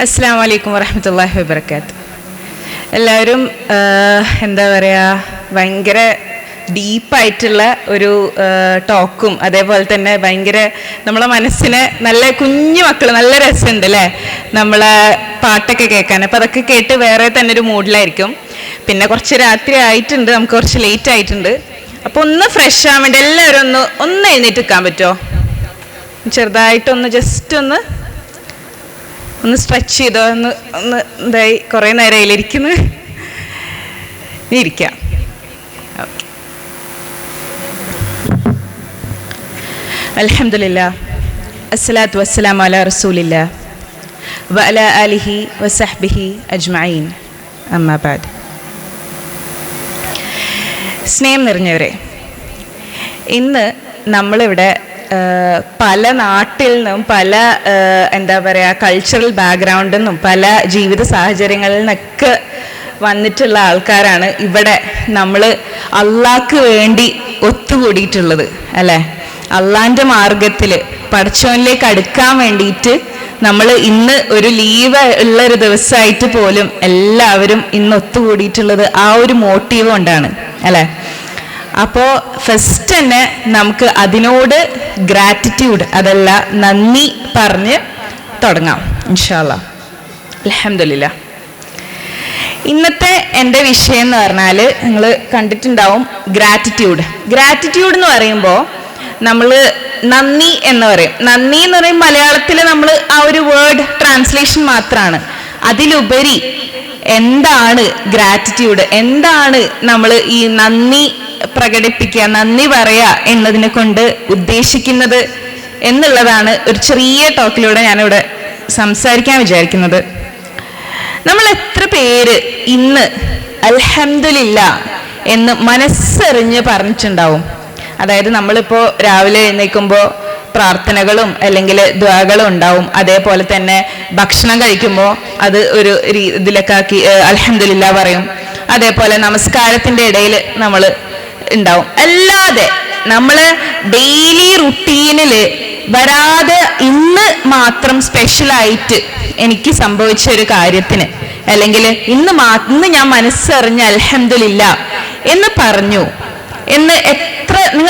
അസ്സലാമു അലൈക്കും വറഹ്മത്തുള്ളാഹി വബറകാതുഹു. എല്ലാവരും എന്താ പറയുക, ഭയങ്കര ഡീപ്പായിട്ടുള്ള ഒരു ടോക്കും അതേപോലെ തന്നെ ഭയങ്കര നമ്മളെ മനസ്സിന് നല്ല കുഞ്ഞു മക്കൾ നല്ല രസമുണ്ട് അല്ലേ നമ്മളെ പാട്ടൊക്കെ കേൾക്കാൻ. അപ്പം അതൊക്കെ കേട്ട് വേറെ തന്നെ ഒരു മൂഡിലായിരിക്കും. പിന്നെ കുറച്ച് രാത്രി ആയിട്ടുണ്ട്, നമുക്ക് കുറച്ച് ലേറ്റ് ആയിട്ടുണ്ട്. അപ്പോൾ ഒന്ന് ഫ്രഷ് ആവാൻ വേണ്ടി എല്ലാവരും ഒന്ന് എഴുന്നേറ്റ് നിൽക്കാൻ പറ്റുമോ? ചെറുതായിട്ടൊന്ന് ജസ്റ്റ് ഒന്ന് സ്ട്രെച്ച് ചെയ്തോ, ഒന്ന് ഇതായി കുറേ നേരം അതിലിരിക്കുന്നു. നീ ഇരിക്കാം. ഓക്കെ. അൽഹംദുലില്ലാഹ് അസ്സലാത്തു വസ്സലാമു അലാ റസൂലില്ലാഹ് വഅലാ ആലിഹി വസഹ്ബിഹി അജ്മഈൻ. അമ്മാ ബഅദ്. സ്നേഹം നിറഞ്ഞവരെ, ഇന്ന് നമ്മളിവിടെ പല നാട്ടിൽ നിന്നും പല എന്താ പറയുക കൾച്ചറൽ ബാക്ക്ഗ്രൗണ്ടിൽ നിന്നും പല ജീവിത സാഹചര്യങ്ങളിൽ നിന്നൊക്കെ വന്നിട്ടുള്ള ആൾക്കാരാണ് ഇവിടെ നമ്മൾ അള്ളാഹ്ക്ക് വേണ്ടി ഒത്തുകൂടിയിട്ടുള്ളത് അല്ലേ. അള്ളാഹിൻ്റെ മാർഗത്തിൽ പടച്ചോനിലേക്ക് അടുക്കാൻ വേണ്ടിയിട്ട് നമ്മൾ ഇന്ന് ഒരു ലീവ് ഉള്ളൊരു ദിവസമായിട്ട് പോലും എല്ലാവരും ഇന്ന് ഒത്തുകൂടിയിട്ടുള്ളത് ആ ഒരു മോട്ടീവ് കൊണ്ടാണ് അല്ലേ. അപ്പോൾ ഫസ്റ്റ് തന്നെ നമുക്ക് അതിനോട് ഗ്രാറ്റിറ്റ്യൂഡ്, അതല്ല നന്ദി പറഞ്ഞ് തുടങ്ങാം ഇൻഷാ അല്ലാഹ്. അൽഹംദുലില്ലാഹ്. ഇന്നത്തെ എൻ്റെ വിഷയം എന്ന് പറഞ്ഞാൽ നിങ്ങൾ കണ്ടിട്ടുണ്ടാവും, ഗ്രാറ്റിറ്റ്യൂഡ്. ഗ്രാറ്റിറ്റ്യൂഡ് എന്ന് പറയുമ്പോൾ നമ്മൾ നന്ദി എന്ന് പറയും. നന്ദി എന്ന് പറയും മലയാളത്തിൽ നമ്മൾ ആ ഒരു വേർഡ് ട്രാൻസ്ലേഷൻ മാത്രമാണ്. അതിലുപരി എന്താണ് ഗ്രാറ്റിറ്റ്യൂഡ്, എന്താണ് നമ്മൾ ഈ നന്ദി പ്രകടിപ്പിക്കുക, നന്ദി പറയുക എന്നതിനെ കൊണ്ട് ഉദ്ദേശിക്കുന്നത് എന്നുള്ളതാണ് ഒരു ചെറിയ ടോക്കിലൂടെ ഞാനിവിടെ സംസാരിക്കാൻ വിചാരിക്കുന്നത്. നമ്മൾ എത്ര പേര് ഇന്ന് അൽഹംദുലില്ലാഹ് എന്ന് മനസ്സറിഞ്ഞ് പറഞ്ഞിട്ടുണ്ടാവും? അതായത് നമ്മളിപ്പോൾ രാവിലെ എഴുന്നേൽക്കുമ്പോൾ പ്രാർത്ഥനകളും അല്ലെങ്കിൽ ദുആകളും ഉണ്ടാവും. അതേപോലെ തന്നെ ഭക്ഷണം കഴിക്കുമ്പോൾ അത് ഒരു ഇതിലൊക്കെ ആക്കി അൽഹംദുലില്ലാഹ് പറയും. അതേപോലെ നമസ്കാരത്തിൻ്റെ ഇടയിൽ നമ്മൾ ഉണ്ടാവും. അല്ലാതെ നമ്മൾ ഡെയിലി റുട്ടീനിൽ വരാതെ ഇന്ന് മാത്രം സ്പെഷ്യലായിട്ട് എനിക്ക് സംഭവിച്ച ഒരു കാര്യത്തിന് അല്ലെങ്കിൽ ഇന്ന് ഞാൻ മനസ്സറിഞ്ഞ് അൽഹംദുലില്ലാഹ് എന്ന് പറഞ്ഞു എന്ന്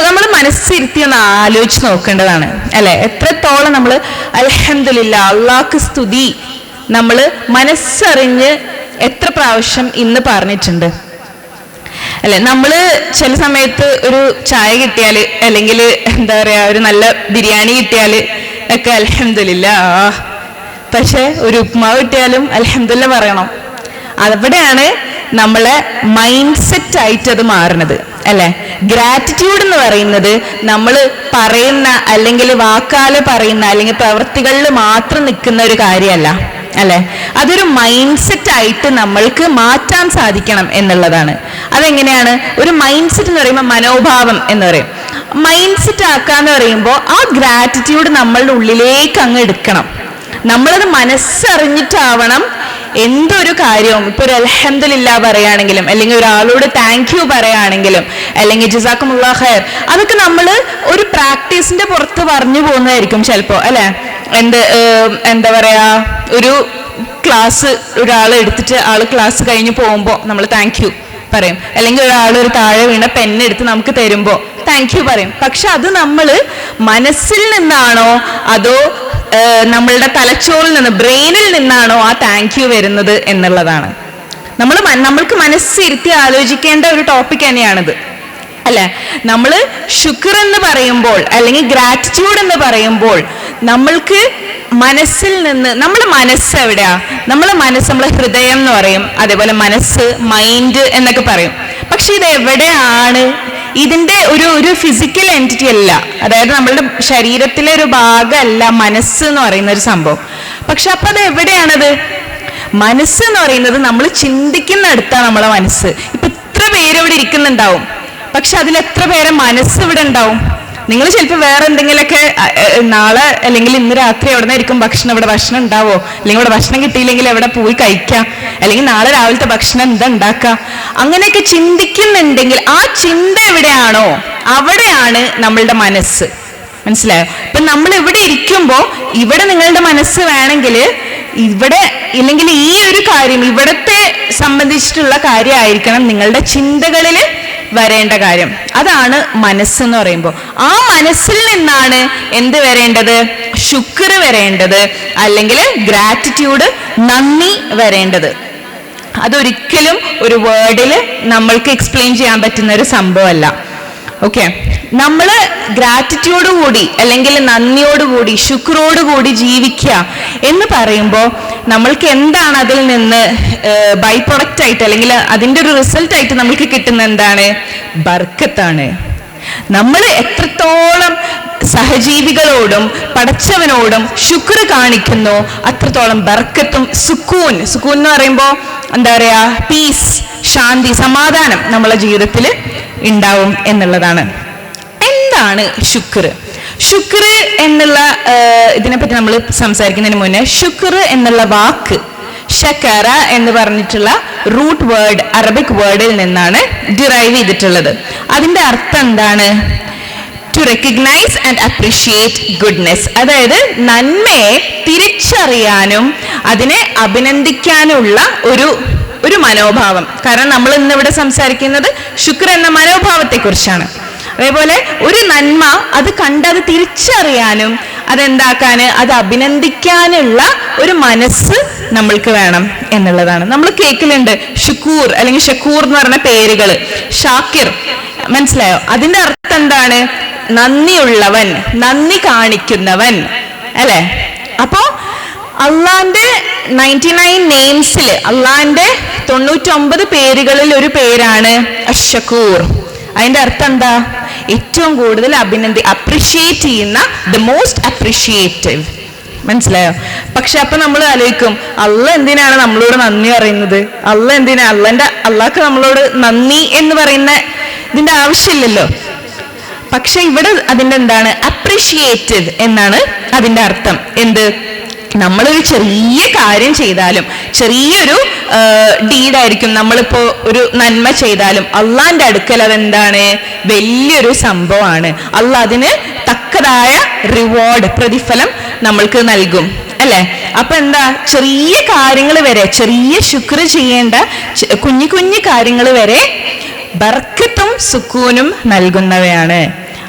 നമ്മൾ മനസ്സിരുത്തി ഒന്ന് ആലോചിച്ച് നോക്കേണ്ടതാണ് അല്ലെ. എത്രത്തോളം നമ്മൾ അൽഹംദുലില്ലാഹ് അള്ളാഹ്ക്ക് സ്തുതി നമ്മൾ മനസ്സറിഞ്ഞ് എത്ര പ്രാവശ്യം ഇന്ന് പറഞ്ഞിട്ടുണ്ട് അല്ലെ. നമ്മൾ ചില സമയത്ത് ഒരു ചായ കിട്ടിയാൽ അല്ലെങ്കിൽ എന്താ പറയുക ഒരു നല്ല ബിരിയാണി കിട്ടിയാൽ ഒക്കെ അൽഹംദുലില്ലാഹ്, പക്ഷെ ഒരു ഉപ്മാവ് കിട്ടിയാലും അൽഹംദുലില്ലാഹ് പറയണം. അവിടെയാണ് നമ്മളെ മൈൻഡ് സെറ്റ് ആയിട്ട് അത് മാറുന്നത് അല്ലെ. ഗ്രാറ്റിറ്റ്യൂഡ് എന്ന് പറയുന്നത് നമ്മൾ പറയുന്ന അല്ലെങ്കിൽ വാക്കാൽ പറയുന്ന അല്ലെങ്കിൽ പ്രവൃത്തികളിൽ മാത്രം നിൽക്കുന്ന ഒരു കാര്യമല്ല അല്ലെ. അതൊരു മൈൻഡ് സെറ്റ് ആയിട്ട് നമ്മൾക്ക് മാറ്റാൻ സാധിക്കണം എന്നുള്ളതാണ്. അതെങ്ങനെയാണ്? ഒരു മൈൻഡ് സെറ്റ് എന്ന് പറയുമ്പോൾ മനോഭാവം എന്ന് പറയും. മൈൻഡ് സെറ്റ് ആക്കാന്ന് പറയുമ്പോൾ ആ ഗ്രാറ്റിറ്റ്യൂഡ് നമ്മളുടെ ഉള്ളിലേക്ക് അങ്ങ് എടുക്കണം. നമ്മളത് മനസ്സറിഞ്ഞിട്ടാവണം എന്തൊരു കാര്യവും. ഇപ്പൊ ഒരു അൽഹംദുലില്ലാഹ് പറയുകയാണെങ്കിലും അല്ലെങ്കിൽ ഒരാളോട് താങ്ക് യു പറയുകയാണെങ്കിലും അല്ലെങ്കിൽ ജസാക്കുമുല്ലാഹ് ഖൈർ, അതൊക്കെ നമ്മൾ ഒരു പ്രാക്ടീസിന്റെ പുറത്ത് പറഞ്ഞു പോകുന്നതായിരിക്കും ചിലപ്പോ അല്ലെ. എന്താ പറയാ, ഒരു ക്ലാസ് ഒരാൾ എടുത്തിട്ട് ആള് ക്ലാസ് കഴിഞ്ഞ് പോകുമ്പോൾ നമ്മൾ താങ്ക് യു പറയും. അല്ലെങ്കിൽ ഒരാൾ ഒരു താഴെ വീണ പെണ്ണെടുത്ത് നമുക്ക് തരുമ്പോൾ താങ്ക് യു പറയും. പക്ഷെ അത് നമ്മൾ മനസ്സിൽ നിന്നാണോ അതോ നമ്മളുടെ തലച്ചോറിൽ നിന്ന് ബ്രെയിനിൽ നിന്നാണോ ആ താങ്ക് യു വരുന്നത് എന്നുള്ളതാണ്. നമ്മൾക്ക് മനസ്സിരുത്തി ആലോചിക്കേണ്ട ഒരു ടോപ്പിക് തന്നെയാണിത് അല്ലെ. നമ്മൾ ശുക്ർ എന്ന് പറയുമ്പോൾ അല്ലെങ്കിൽ ഗ്രാറ്റിറ്റ്യൂഡ് എന്ന് പറയുമ്പോൾ നമ്മൾക്ക് മനസ്സിൽ നിന്ന്, നമ്മുടെ മനസ്സ് എവിടെയാ? നമ്മളെ ഹൃദയം എന്ന് പറയും, അതേപോലെ മനസ്സ്, മൈൻഡ് എന്നൊക്കെ പറയും. പക്ഷെ ഇത് എവിടെയാണ്? ഇതിന്റെ ഒരു ഫിസിക്കൽ എൻറ്റിറ്റി അല്ല, അതായത് നമ്മളുടെ ശരീരത്തിലെ ഒരു ഭാഗമല്ല മനസ്സ് എന്ന് പറയുന്ന ഒരു സംഭവം. പക്ഷെ അപ്പൊ അത് എവിടെയാണത്? മനസ്സ് എന്ന് പറയുന്നത് നമ്മൾ ചിന്തിക്കുന്നിടത്താണ് നമ്മളെ മനസ്സ്. ഇപ്പൊ ഇത്ര പേര് ഇവിടെ ഇരിക്കുന്നുണ്ടാവും, പക്ഷെ അതിലെത്ര പേരെ മനസ്സ് ഇവിടെ ഉണ്ടാവും? നിങ്ങൾ ചിലപ്പോൾ വേറെ എന്തെങ്കിലുമൊക്കെ നാളെ അല്ലെങ്കിൽ ഇന്ന് രാത്രി എവിടെ നിന്നായിരിക്കും ഇവിടെ ഭക്ഷണം ഉണ്ടാവോ, അല്ലെങ്കിൽ ഇവിടെ ഭക്ഷണം കിട്ടിയില്ലെങ്കിൽ എവിടെ പോയി കഴിക്കാം, അല്ലെങ്കിൽ നാളെ രാവിലത്തെ ഭക്ഷണം എന്താ ഉണ്ടാക്കാം, അങ്ങനെയൊക്കെ ചിന്തിക്കുന്നുണ്ടെങ്കിൽ ആ ചിന്ത എവിടെയാണോ അവിടെയാണ് നമ്മളുടെ മനസ്സ്. മനസ്സിലായോ? ഇപ്പൊ നമ്മൾ ഇവിടെ ഇരിക്കുമ്പോൾ ഇവിടെ നിങ്ങളുടെ മനസ്സ് വേണമെങ്കിൽ ഇവിടെ ഇല്ലെങ്കിൽ ഈ ഒരു കാര്യം ഇവിടത്തെ സംബന്ധിച്ചിട്ടുള്ള കാര്യമായിരിക്കണം നിങ്ങളുടെ ചിന്തകളിൽ വരേണ്ട കാര്യം. അതാണ് മനസ്സെന്ന് പറയുമ്പോൾ. ആ മനസ്സിൽ നിന്നാണ് എന്ത് വരേണ്ടത്? ശുക്ർ വരേണ്ടത്, അല്ലെങ്കിൽ ഗ്രാറ്റിറ്റ്യൂഡ്, നന്ദി വരേണ്ടത്. അതൊരിക്കലും ഒരു വേർഡിൽ നമ്മൾക്ക് എക്സ്പ്ലെയിൻ ചെയ്യാൻ പറ്റുന്ന ഒരു സംഭവമല്ല. ഓക്കെ, നമ്മൾ ഗ്രാറ്റിറ്റ്യൂഡുകൂടി അല്ലെങ്കിൽ നന്ദിയോടുകൂടി ശുക്രോടുകൂടി ജീവിക്കുക എന്ന് പറയുമ്പോൾ നമ്മൾക്ക് എന്താണ് അതിൽ നിന്ന് ബൈ പ്രൊഡക്റ്റ് ആയിട്ട് അല്ലെങ്കിൽ അതിൻ്റെ ഒരു റിസൾട്ട് ആയിട്ട് നമ്മൾക്ക് കിട്ടുന്ന എന്താണ്? ബർക്കത്താണ്. നമ്മൾ എത്രത്തോളം സഹജീവികളോടും പടച്ചവനോടും ശുക്ർ കാണിക്കുന്നു അത്രത്തോളം ബർക്കത്തും സുക്കൂൻ എന്ന് പറയുമ്പോൾ എന്താ പറയാ, പീസ്, ശാന്തി, സമാധാനം നമ്മളെ ജീവിതത്തിൽ ഉണ്ടാവും എന്നുള്ളതാണ്. എന്താണ് ശുക്ർ? ശുക്ർ എന്നുള്ള ഇതിനെപ്പറ്റി നമ്മൾ സംസാരിക്കുന്നതിന് മുന്നേ, ശുക്ർ എന്നുള്ള വാക്ക് ഷക്കറ എന്ന് പറഞ്ഞിട്ടുള്ള റൂട്ട് വേർഡ്, അറബിക് വേർഡിൽ നിന്നാണ് ഡിറൈവ് ചെയ്തിട്ടുള്ളത്. അതിന്റെ അർത്ഥം എന്താണ്? To recognise and appreciate goodness. അതായത് നന്മയെ തിരിച്ചറിയാനും അതിനെ അഭിനന്ദിക്കാനുള്ള ഒരു മനോഭാവം. കാരണം നമ്മൾ ഇന്നിവിടെ സംസാരിക്കുന്നത് ശുക്ർ എന്ന മനോഭാവത്തെ കുറിച്ചാണ്. അതേപോലെ ഒരു നന്മ അത് കണ്ടത് തിരിച്ചറിയാനും അതെന്താക്കാന്, അത് അഭിനന്ദിക്കാനുള്ള ഒരു മനസ്സ് നമ്മൾക്ക് വേണം എന്നുള്ളതാണ്. നമ്മൾ കേൾക്കലുണ്ട് ഷുക്കൂർ അല്ലെങ്കിൽ ഷക്കൂർ എന്ന് പറഞ്ഞ പേരുകൾ, ഷാക്കിർ, മനസ്സിലായോ? അതിന്റെ അർത്ഥം എന്താണ്? നന്ദിയുള്ളവൻ, നന്ദി കാണിക്കുന്നവൻ, അല്ലെ? അപ്പോ അള്ളാന്റെ 99 നെയിംസിൽ, അള്ളാന്റെ 99 പേരുകളിൽ ഒരു പേരാണ് അഷ്ഷക്കൂർ. അതിന്റെ അർത്ഥം എന്താ? ഏറ്റവും കൂടുതൽ അപ്രിഷിയേറ്റ് ചെയ്യുന്ന, ദ മോസ്റ്റ് അപ്രിഷിയേറ്റീവ്. മനസ്സിലായോ? പക്ഷെ അപ്പൊ നമ്മൾ ആലോചിക്കും, അള്ള എന്തിനാണ് നമ്മളോട് നന്ദി പറയുന്നത്? അള്ളാഹ്ക്ക് നമ്മളോട് നന്ദി എന്ന് പറയുന്ന ഇതിന്റെ ആവശ്യമില്ലല്ലോ. പക്ഷെ ഇവിടെ അതിന്റെ എന്താണ്? അപ്രിഷിയേറ്റീവ് എന്നാണ് അതിന്റെ അർത്ഥം. എന്ത്? നമ്മളൊരു ചെറിയ കാര്യം ചെയ്താലും, ചെറിയൊരു ഡീഡായിരിക്കും, നമ്മളിപ്പോ ഒരു നന്മ ചെയ്താലും അള്ളാന്റെ അടുക്കൽ അതെന്താണ്? വലിയൊരു സംഭവമാണ്. അള്ളാഹ് അതിന് തക്കതായ റിവാർഡ്, പ്രതിഫലം നമ്മൾക്ക് നൽകും, അല്ലെ? അപ്പൊ എന്താ? ചെറിയ കാര്യങ്ങൾ വരെ, ചെറിയ ശുക്ർ ചെയ്യേണ്ട കുഞ്ഞു കുഞ്ഞു കാര്യങ്ങൾ വരെ ബർക്കത്തും സുക്കൂനും നൽകുന്നവയാണ്.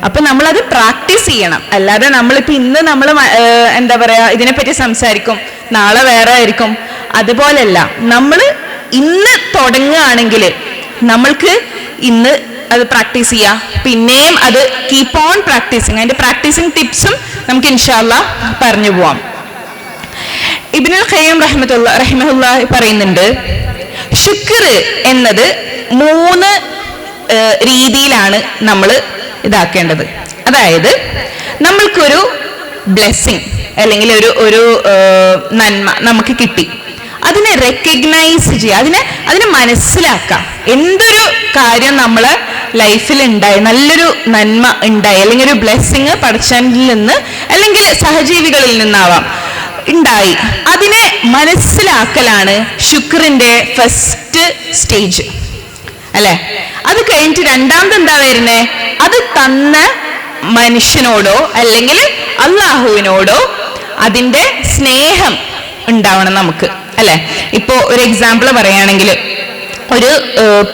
അപ്പൊ നമ്മളത് പ്രാക്ടീസ് ചെയ്യണം. അല്ലാതെ നമ്മളിപ്പോ ഇന്ന് നമ്മൾ എന്താ പറയാ ഇതിനെപ്പറ്റി സംസാരിക്കും, നാളെ വേറെ ആയിരിക്കും. അതുപോലെയല്ല, നമ്മൾ ഇന്ന് തുടങ്ങുകയാണെങ്കിൽ നമ്മൾക്ക് ഇന്ന് അത് പ്രാക്ടീസ് ചെയ്യാം, പിന്നെയും അത് കീപ്പ് ഓൺ പ്രാക്ടീസിങ്. അതിന്റെ പ്രാക്ടീസിങ് ടിപ്സും നമുക്ക് ഇൻഷാ അല്ലാഹ് പറഞ്ഞു പോവാം. ഇബ്നുൽ ഖയ്യിം റഹിമഹുല്ലാഹി പറയുന്നുണ്ട്, ശുക്ർ എന്നത് 3 രീതിയിലാണ് നമ്മൾ ഇതാക്കേണ്ടത്. അതായത് നമ്മൾക്കൊരു ബ്ലെസ്സിങ് അല്ലെങ്കിൽ ഒരു നന്മ നമുക്ക് കിട്ടി, അതിനെ റെക്കഗ്നൈസ് ചെയ്യുക, അതിനെ മനസ്സിലാക്കാം. എന്തൊരു കാര്യം നമ്മളെ ലൈഫിൽ ഉണ്ടായി, നല്ലൊരു നന്മ ഉണ്ടായി, അല്ലെങ്കിൽ ഒരു ബ്ലെസ്സിങ് പടച്ചവനിൽ നിന്ന് അല്ലെങ്കിൽ സഹജീവികളിൽ നിന്നാവാം ഉണ്ടായി, അതിനെ മനസ്സിലാക്കലാണ് ശുക്രിന്റെ ഫസ്റ്റ് സ്റ്റേജ്, അല്ലെ? അത് കഴിഞ്ഞിട്ട് രണ്ടാമത് എന്താ വരുന്നേ? അത് തന്ന മനുഷ്യനോടോ അല്ലെങ്കിൽ അള്ളാഹുവിനോടോ അതിന്റെ സ്നേഹം ഉണ്ടാവണം നമുക്ക്, അല്ലെ? ഇപ്പോ ഒരു എക്സാമ്പിൾ പറയുകയാണെങ്കിൽ, ഒരു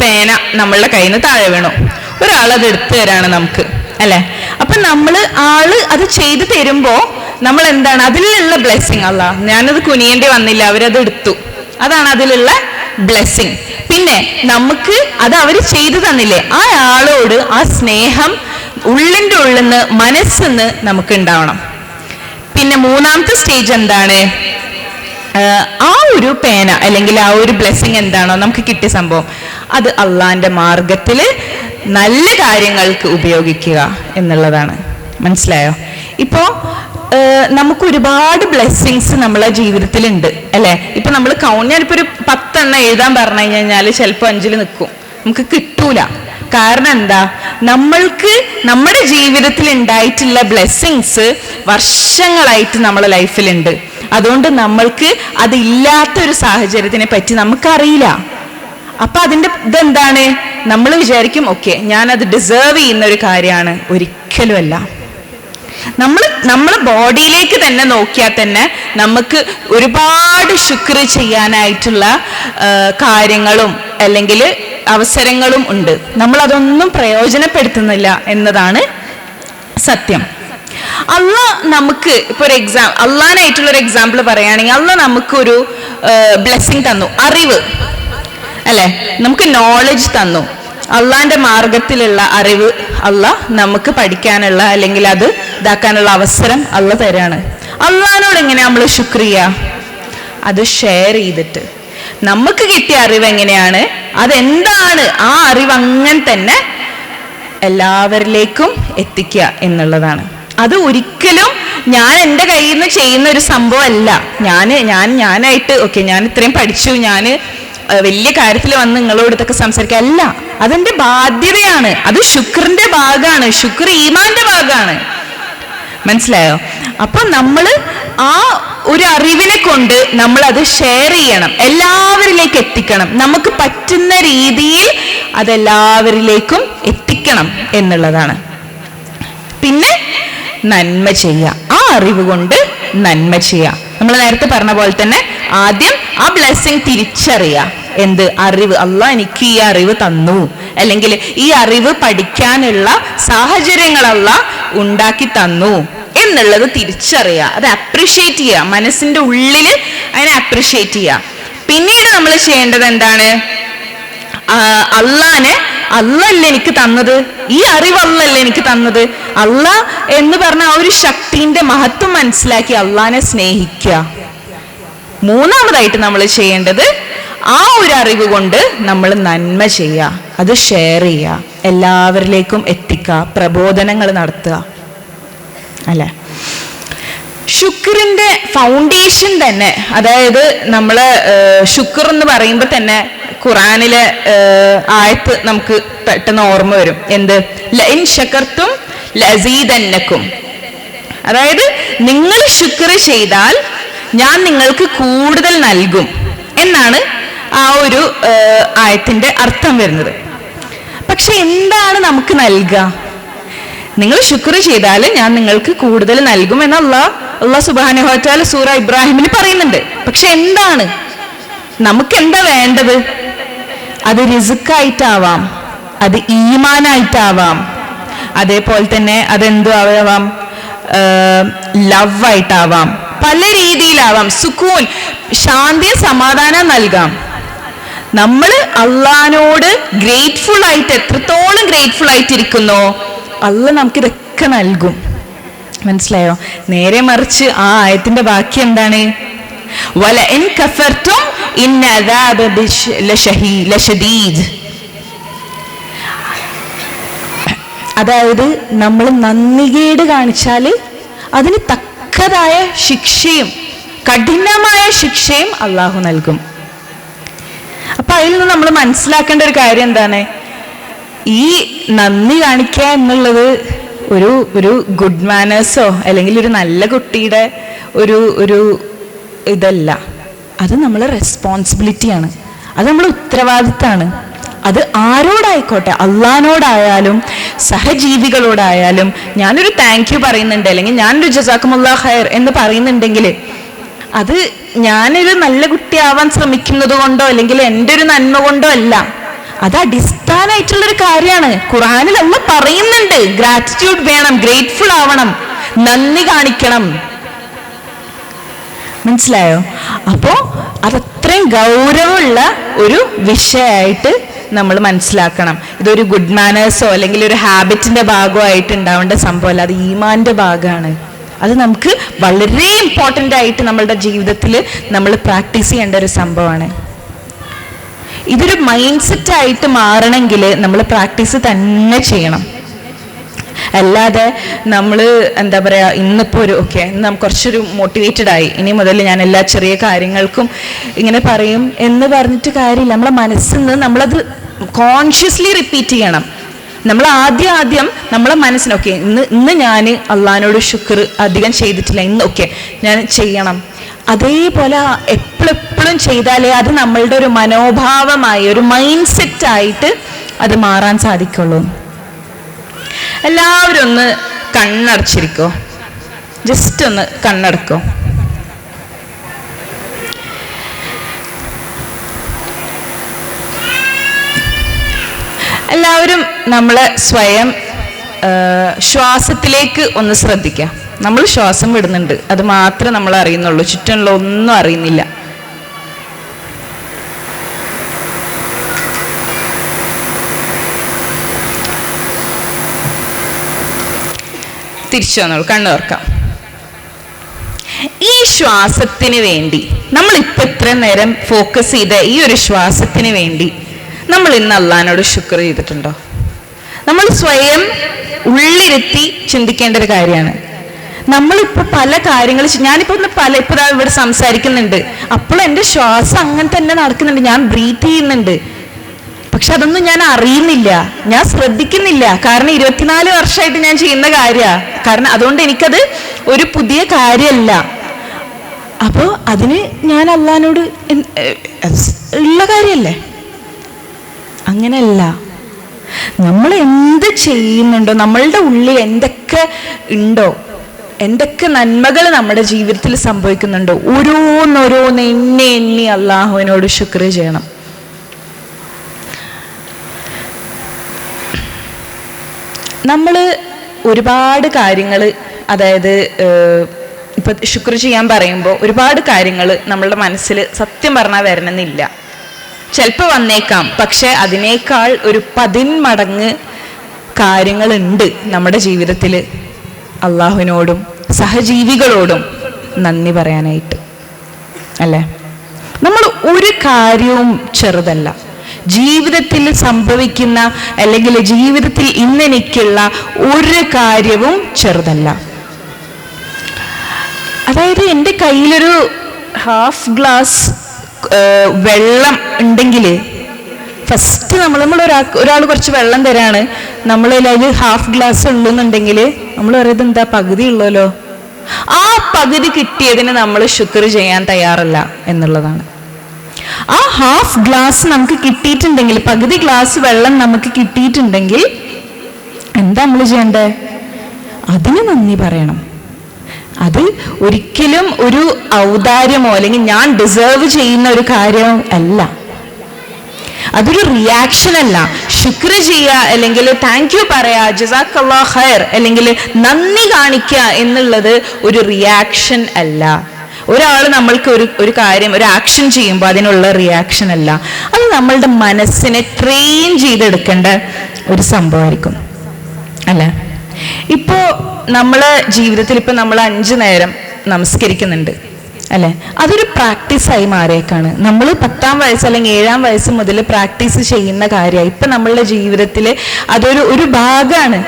പേന നമ്മളുടെ കയ്യിൽ നിന്ന് താഴെ വീണു, ഒരാളത് എടുത്തു തരാണ് നമുക്ക്, അല്ലെ? അപ്പൊ ആള് അത് ചെയ്തു തരുമ്പോ നമ്മൾ എന്താണ്? അതിലുള്ള ബ്ലെസ്സിങ്, അല്ലാ ഞാനത് കുനിയേണ്ടി വന്നില്ല, അവരത് എടുത്തു, അതാണ് അതിലുള്ള ബ്ലെസ്സിങ്. പിന്നെ നമുക്ക് അത് അവര് ചെയ്തു തന്നില്ലേ, ആ ആളോട് ആ സ്നേഹം ഉള്ളിൻ്റെ ഉള്ളിന്ന്, മനസ്സിന്ന് നമുക്ക് ഉണ്ടാവണം. പിന്നെ മൂന്നാമത്തെ സ്റ്റേജ് എന്താണ്? ആ ഒരു പേന അല്ലെങ്കിൽ ആ ഒരു ബ്ലെസ്സിങ് എന്താണോ നമുക്ക് കിട്ടിയ സംഭവം, അത് അള്ളാന്റെ മാർഗത്തില് നല്ല കാര്യങ്ങൾക്ക് ഉപയോഗിക്കുക എന്നുള്ളതാണ്. മനസ്സിലായോ? ഇപ്പോ നമുക്ക് ഒരുപാട് ബ്ലെസ്സിങ്സ് നമ്മളെ ജീവിതത്തിലുണ്ട്, അല്ലെ? ഇപ്പൊ നമ്മൾ ഞാനിപ്പോ ഒരു 10 എണ്ണം എഴുതാൻ പറഞ്ഞു കഴിഞ്ഞാൽ ചിലപ്പോൾ 5-ൽ നിൽക്കും, നമുക്ക് കിട്ടൂല. കാരണം എന്താ? നമ്മൾക്ക് നമ്മുടെ ജീവിതത്തിൽ ഉണ്ടായിട്ടുള്ള ബ്ലെസ്സിങ്സ് വർഷങ്ങളായിട്ട് നമ്മളെ ലൈഫിലുണ്ട്. അതുകൊണ്ട് നമ്മൾക്ക് അതില്ലാത്തൊരു സാഹചര്യത്തിനെ പറ്റി നമുക്കറിയില്ല. അപ്പൊ അതിന്റെ ഇതെന്താണ്? നമ്മൾ വിചാരിക്കും, ഓക്കെ ഞാനത് ഡിസേർവ് ചെയ്യുന്ന ഒരു കാര്യമാണ്. ഒരിക്കലുമല്ല. നമ്മളെ ബോഡിയിലേക്ക് തന്നെ നോക്കിയാൽ തന്നെ നമുക്ക് ഒരുപാട് ശുക്ർ ചെയ്യാനായിട്ടുള്ള കാര്യങ്ങളും അല്ലെങ്കിൽ അവസരങ്ങളും ഉണ്ട്. നമ്മൾ അതൊന്നും പ്രയോജനപ്പെടുത്തുന്നില്ല എന്നതാണ് സത്യം. നമുക്ക് ഇപ്പൊ ഒരു അള്ളാനായിട്ടുള്ള ഒരു എക്സാമ്പിൾ പറയുകയാണെങ്കിൽ, നമുക്കൊരു ബ്ലെസ്സിങ് തന്നു, അറിവ് അല്ലെ, നമുക്ക് നോളജ് തന്നു. അള്ളാന്റെ മാർഗത്തിലുള്ള അറിവ് നമുക്ക് പഠിക്കാനുള്ള അല്ലെങ്കിൽ അത് ഇതാക്കാനുള്ള അവസരം തരാണ്. അള്ളാനോട് എങ്ങനെയാ നമ്മൾ ശുക്രിയ? അത് ഷെയർ ചെയ്തിട്ട് നമുക്ക് കിട്ടിയ അറിവ് എങ്ങനെയാണ്, അതെന്താണ്, ആ അറിവ് അങ്ങനെ തന്നെ എല്ലാവരിലേക്കും എത്തിക്കുക എന്നുള്ളതാണ്. അത് ഒരിക്കലും ഞാൻ എൻ്റെ കയ്യിൽ നിന്ന് ചെയ്യുന്ന ഒരു സംഭവം അല്ല. ഞാനായിട്ട് ഞാൻ ഇത്രയും പഠിച്ചു, ഞാൻ വലിയ കാര്യത്തിൽ വന്ന് നിങ്ങളോട് ഇതൊക്കെ സംസാരിക്കുക അല്ല. അതെന്റെ ബാധ്യതയാണ്. അത് ശുക്രിന്റെ ഭാഗമാണ്. ശുക്ർ ഈമാന്റെ ഭാഗമാണ്. മനസ്സിലായോ? അപ്പൊ നമ്മൾ ആ ഒരു അറിവിനെ കൊണ്ട് നമ്മൾ അത് ഷെയർ ചെയ്യണം, എല്ലാവരിലേക്ക് എത്തിക്കണം. നമുക്ക് പറ്റുന്ന രീതിയിൽ അതെല്ലാവരിലേക്കും എത്തിക്കണം എന്നുള്ളതാണ്. പിന്നെ നന്മ ചെയ്യുക, ആ അറിവ് കൊണ്ട് നന്മ ചെയ്യുക. നമ്മൾ നേരത്തെ പറഞ്ഞ പോലെ തന്നെ ആദ്യം ആ ബ്ലെസ്സിങ് തിരിച്ചറിയുക. എന്ത് അറിവ്? അള്ളാഹ് എനിക്ക് ഈ അറിവ് തന്നു, അല്ലെങ്കിൽ ഈ അറിവ് പഠിക്കാനുള്ള സാഹചര്യങ്ങൾ അള്ളാഹ് ഉണ്ടാക്കി തന്നു എന്നുള്ളത് തിരിച്ചറിയുക. അത് അപ്രിഷ്യേറ്റ് ചെയ്യുക, മനസ്സിന്റെ ഉള്ളില് അതിനെ അപ്രിഷ്യേറ്റ് ചെയ്യുക. പിന്നീട് നമ്മൾ ചെയ്യേണ്ടത് എന്താണ്? അള്ളല്ലേ എനിക്ക് തന്നത്, ഈ അറിവ് അള്ളല്ലേ എനിക്ക് തന്നത്. അള്ളാഹ് എന്ന് പറഞ്ഞ ആ ഒരു ശക്തിന്റെ മഹത്വം മനസ്സിലാക്കി അള്ളാഹിനെ സ്നേഹിക്കുക. മൂന്നാമതായിട്ട് നമ്മൾ ചെയ്യേണ്ടത് ആ ഒരു അറിവ് കൊണ്ട് നമ്മൾ നന്മ ചെയ്യുക, അത് ഷെയർ ചെയ്യുക, എല്ലാവരിലേക്കും എത്തിക്കുക, പ്രബോധനങ്ങൾ നടത്തുക. അല്ലെ? ശുക്രിന്റെ ഫൗണ്ടേഷൻ തന്നെ, അതായത് നമ്മള് ശുക്ർ എന്ന് പറയുമ്പോൾ തന്നെ ഖുറാനിലെ ആയത്ത് നമുക്ക് പെട്ടെന്ന് ഓർമ്മ വരും. എന്ത്? ലഇൻ ശകർത്തും ലഅസീദന്നകും. അതായത് നിങ്ങൾ ശുക്ർ ചെയ്താൽ ഞാൻ നിങ്ങൾക്ക് കൂടുതൽ നൽകും എന്നാണ് ആ ഒരു ആയത്തിന്റെ അർത്ഥം വരുന്നത്. പക്ഷെ എന്താണ് നമുക്ക് നൽകുക? നിങ്ങൾ ശുക്ർ ചെയ്താൽ ഞാൻ നിങ്ങൾക്ക് കൂടുതൽ നൽകും എന്ന് അല്ലാഹു സുബ്ഹാനഹു വ തആല സൂറ ഇബ്രാഹിമിൽ പറയുന്നുണ്ട്. പക്ഷെ എന്താണ് നമുക്ക് എന്താ വേണ്ടത്? അത് റിസ്ക്കായിട്ടാവാം, അത് ഈമാനായിട്ടാവാം, അതേപോലെ തന്നെ അതെന്തോ ആവാം, ലവ് ആയിട്ടാവാം, പല രീതിയിലാവാം. സുക്കൂൻ, ശാന്തി, സമാധാനം നൽകാം. നമ്മൾ അള്ളാഹിനോട് ഗ്രേറ്റ്ഫുൾ ആയിട്ട് എത്രത്തോളം ഗ്രേറ്റ്ഫുൾ ആയിട്ടിരിക്കുന്നോ അള്ളാഹ് നമുക്കിതൊക്കെ നൽകും. മനസ്സിലായോ? നേരെ മറിച്ച് ആ ആയത്തിന്റെ ബാക്കി എന്താണ്? വലഇൻ കഫർതും ഇന്ന അദാബി ലശദീദ്. അതായത് നമ്മൾ നന്ദികേട് കാണിച്ചാല് അതിന് തക്കതായ ശിക്ഷയും കഠിനമായ ശിക്ഷയും അള്ളാഹു നൽകും. അപ്പൊ അതിൽ നിന്ന് നമ്മൾ മനസ്സിലാക്കേണ്ട ഒരു കാര്യം എന്താണ്? ഈ നന്ദി കാണിക്കുക എന്നുള്ളത് ഒരു ഗുഡ് മാനേഴ്സോ അല്ലെങ്കിൽ ഒരു നല്ല കുട്ടിയുടെ ഒരു ഇതല്ല. അത് നമ്മളെ റെസ്പോൺസിബിലിറ്റിയാണ്, അത് നമ്മളെ ഉത്തരവാദിത്തമാണ്. അത് ആരോടായിക്കോട്ടെ, അള്ളാഹിനോടായാലും സഹജീവികളോടായാലും ഞാനൊരു താങ്ക് യു പറയുന്നുണ്ട്, അല്ലെങ്കിൽ ഞാനൊരു ജസാക്കുമുല്ലാഹ് ഖൈർ എന്ന് പറയുന്നുണ്ടെങ്കിൽ അത് ഞാനൊരു നല്ല കുട്ടിയാവാൻ ശ്രമിക്കുന്നത് കൊണ്ടോ അല്ലെങ്കിൽ എൻ്റെ ഒരു നന്മ കൊണ്ടോ അല്ല. അത് അടിസ്ഥാനമായിട്ടുള്ളൊരു കാര്യമാണ്. ഖുർആനിൽ അല്ലാഹ് പറയുന്നുണ്ട്, ഗ്രാറ്റിറ്റ്യൂഡ് വേണം, ഗ്രേറ്റ്ഫുൾ ആവണം, നന്ദി കാണിക്കണം. മനസ്സിലായോ? അപ്പോ അതത്രയും ഗൗരവമുള്ള ഒരു വിഷയമായിട്ട് നമ്മൾ മനസ്സിലാക്കണം. ഇതൊരു ഗുഡ് മാനേഴ്സോ അല്ലെങ്കിൽ ഒരു ഹാബിറ്റിന്റെ ഭാഗമായിട്ട് ഉണ്ടാവേണ്ട സംഭവമല്ല, അത് ഈമാന്റെ ഭാഗമാണ്. അത് നമുക്ക് വളരെ ഇമ്പോർട്ടൻ്റ് ആയിട്ട് നമ്മളുടെ ജീവിതത്തിൽ നമ്മൾ പ്രാക്ടീസ് ചെയ്യേണ്ട ഒരു സംഭവമാണ്. ഇതൊരു മൈൻഡ് സെറ്റ് ആയിട്ട് മാറണമെങ്കിൽ നമ്മൾ പ്രാക്ടീസ് തന്നെ ചെയ്യണം. അല്ലാതെ നമ്മൾ എന്താ പറയുക, ഇന്നിപ്പോൾ ഇന്ന് നമുക്ക് കുറച്ചൊരു മോട്ടിവേറ്റഡ് ആയി, ഇനി മുതൽ ഞാൻ എല്ലാ ചെറിയ കാര്യങ്ങൾക്കും ഇങ്ങനെ പറയും എന്ന് പറഞ്ഞിട്ട് കാര്യമില്ല. നമ്മളെ മനസ്സിൽ നിന്ന് നമ്മളത് കോൺഷ്യസ്ലി റിപ്പീറ്റ് ചെയ്യണം. നമ്മൾ ആദ്യം നമ്മളെ മനസ്സിന് ഇന്ന് ഞാൻ അള്ളാഹിനോട് ശുക്ർ അധികം ചെയ്തിട്ടില്ല, ഇന്ന് ഞാൻ ചെയ്യണം. അതേപോലെ എപ്പോഴും ചെയ്താലേ അത് നമ്മളുടെ ഒരു മനോഭാവമായി, ഒരു മൈൻഡ് സെറ്റ് ആയിട്ട് അത് മാറാൻ സാധിക്കുള്ളൂ. എല്ലാവരും ഒന്ന് കണ്ണടച്ചിരിക്കോ. ജസ്റ്റ് ഒന്ന് കണ്ണടക്കോ. എല്ലാവരും നമ്മളെ സ്വയം ശ്വാസത്തിലേക്ക് ഒന്ന് ശ്രദ്ധിക്കാം. നമ്മൾ ശ്വാസം വിടുന്നുണ്ട്, അത് മാത്രമേ നമ്മൾ അറിയുന്നുള്ളൂ, ചുറ്റുമുള്ള ഒന്നും അറിയുന്നില്ല. തിരിച്ചു വന്നോളൂ, കണ്ണു തുറക്കാം. ഈ ശ്വാസത്തിന് വേണ്ടി നമ്മളിപ്പോൾ ഇത്രയും നേരം ഫോക്കസ് ചെയ്ത ഈ ഒരു ശ്വാസത്തിന് വേണ്ടി നമ്മൾ ഇന്ന് അള്ളാഹിനോട് ശുക്ർ ചെയ്തിട്ടുണ്ടോ? നമ്മൾ സ്വയം ഉള്ളിരുത്തി ചിന്തിക്കേണ്ട ഒരു കാര്യമാണ്. നമ്മളിപ്പോൾ പല കാര്യങ്ങൾ, ഞാനിപ്പോൾ ഇപ്പോൾ ഇവിടെ സംസാരിക്കുന്നുണ്ട്, അപ്പോൾ എൻ്റെ ശ്വാസം അങ്ങനെ തന്നെ നടക്കുന്നുണ്ട്, ഞാൻ ബ്രീത്ത് ചെയ്യുന്നുണ്ട്, പക്ഷെ അതൊന്നും ഞാൻ അറിയുന്നില്ല, ഞാൻ ശ്രദ്ധിക്കുന്നില്ല. കാരണം 24 വർഷമായിട്ട് ഞാൻ ചെയ്യുന്ന കാര്യമാണ്. കാരണം അതുകൊണ്ട് എനിക്കത് ഒരു പുതിയ കാര്യമല്ല. അപ്പോൾ അതിന് ഞാൻ അള്ളാഹിനോട് ഉള്ള കാര്യമല്ലേ? അങ്ങനെയല്ല. നമ്മൾ എന്ത് ചെയ്യുന്നുണ്ടോ, നമ്മളുടെ ഉള്ളിൽ എന്തൊക്കെ ഉണ്ടോ, എന്തൊക്കെ നന്മകൾ നമ്മുടെ ജീവിതത്തിൽ സംഭവിക്കുന്നുണ്ടോ, ഓരോന്നോരോന്ന് എണ്ണി അള്ളാഹുവിനോട് ശുക്ർ ചെയ്യണം. നമ്മൾ ഒരുപാട് കാര്യങ്ങൾ, അതായത് ഇപ്പം ശുക്ർ ചെയ്യാൻ പറയുമ്പോൾ ഒരുപാട് കാര്യങ്ങൾ നമ്മളുടെ മനസ്സിൽ സത്യം പറഞ്ഞാൽ വരണമെന്നില്ല. ചിലപ്പോൾ വന്നേക്കാം, പക്ഷെ അതിനേക്കാൾ ഒരു 10 മടങ്ങ് കാര്യങ്ങളുണ്ട് നമ്മുടെ ജീവിതത്തിൽ അള്ളാഹുവിനോടും സഹജീവികളോടും നന്ദി പറയാനായിട്ട്, അല്ലേ? നമ്മൾ ഒരു കാര്യവും ചെറുതല്ല. ജീവിതത്തിൽ സംഭവിക്കുന്ന അല്ലെങ്കിൽ ജീവിതത്തിൽ ഇന്നെനിക്കുള്ള ഒരു കാര്യവും ചെറുതല്ല. അതായത് എൻ്റെ കയ്യിലൊരു ഹാഫ് ഗ്ലാസ് വെള്ളം ഉണ്ടെങ്കിൽ ഫസ്റ്റ് നമ്മൾ ഒരാൾ കുറച്ച് വെള്ളം തരാണ്, നമ്മൾ അതിൽ ഹാഫ് ഗ്ലാസ് ഉള്ളെന്നുണ്ടെങ്കിൽ നമ്മൾ പറയുന്നത് എന്താ, പകുതി ഉള്ളല്ലോ. ആ പകുതി കിട്ടിയതിന് നമ്മൾ ശുക്ർ ചെയ്യാൻ തയ്യാറല്ല എന്നുള്ളതാണ്. ആ ഹാഫ് ഗ്ലാസ് നമുക്ക് കിട്ടിയിട്ടുണ്ടെങ്കിൽ, പകുതി ഗ്ലാസ് വെള്ളം നമുക്ക് കിട്ടിയിട്ടുണ്ടെങ്കിൽ എന്താ നമ്മൾ ചെയ്യണ്ടേ? അതിന് നന്ദി പറയണം. അത് ഒരിക്കലും ഒരു ഔദാര്യമോ അല്ലെങ്കിൽ ഞാൻ ഡിസേർവ് ചെയ്യുന്ന ഒരു കാര്യം അല്ല. അതൊരു റിയാക്ഷൻ അല്ല. ശുക്ർ ചെയ്യുക അല്ലെങ്കിൽ താങ്ക് യു പറയാ, ജസാക്കല്ലാഹ് ഖൈർ അല്ലെങ്കിൽ നന്ദി കാണിക്കുക എന്നുള്ളത് ഒരു റിയാക്ഷൻ അല്ല. ഒരാൾ നമ്മൾക്ക് ഒരു കാര്യം, ഒരു ആക്ഷൻ ചെയ്യുമ്പോൾ അതിനുള്ള റിയാക്ഷൻ അല്ല. അത് നമ്മളുടെ മനസ്സിനെ ട്രെയിൻ ചെയ്തെടുക്കേണ്ട ഒരു സംഭവമായിരിക്കും, അല്ലേ? ഇപ്പോൾ നമ്മളെ ജീവിതത്തിൽ ഇപ്പം നമ്മൾ 5 നേരം നമസ്കരിക്കുന്നുണ്ട്, അല്ലേ? അതൊരു പ്രാക്ടീസായി മാറിയേക്കാണ്. നമ്മൾ 10ാം വയസ്സ് അല്ലെങ്കിൽ 7ാം വയസ്സ് മുതൽ പ്രാക്ടീസ് ചെയ്യുന്ന കാര്യമായി ഇപ്പം നമ്മളുടെ ജീവിതത്തിൽ അതൊരു ഭാഗമാണ്,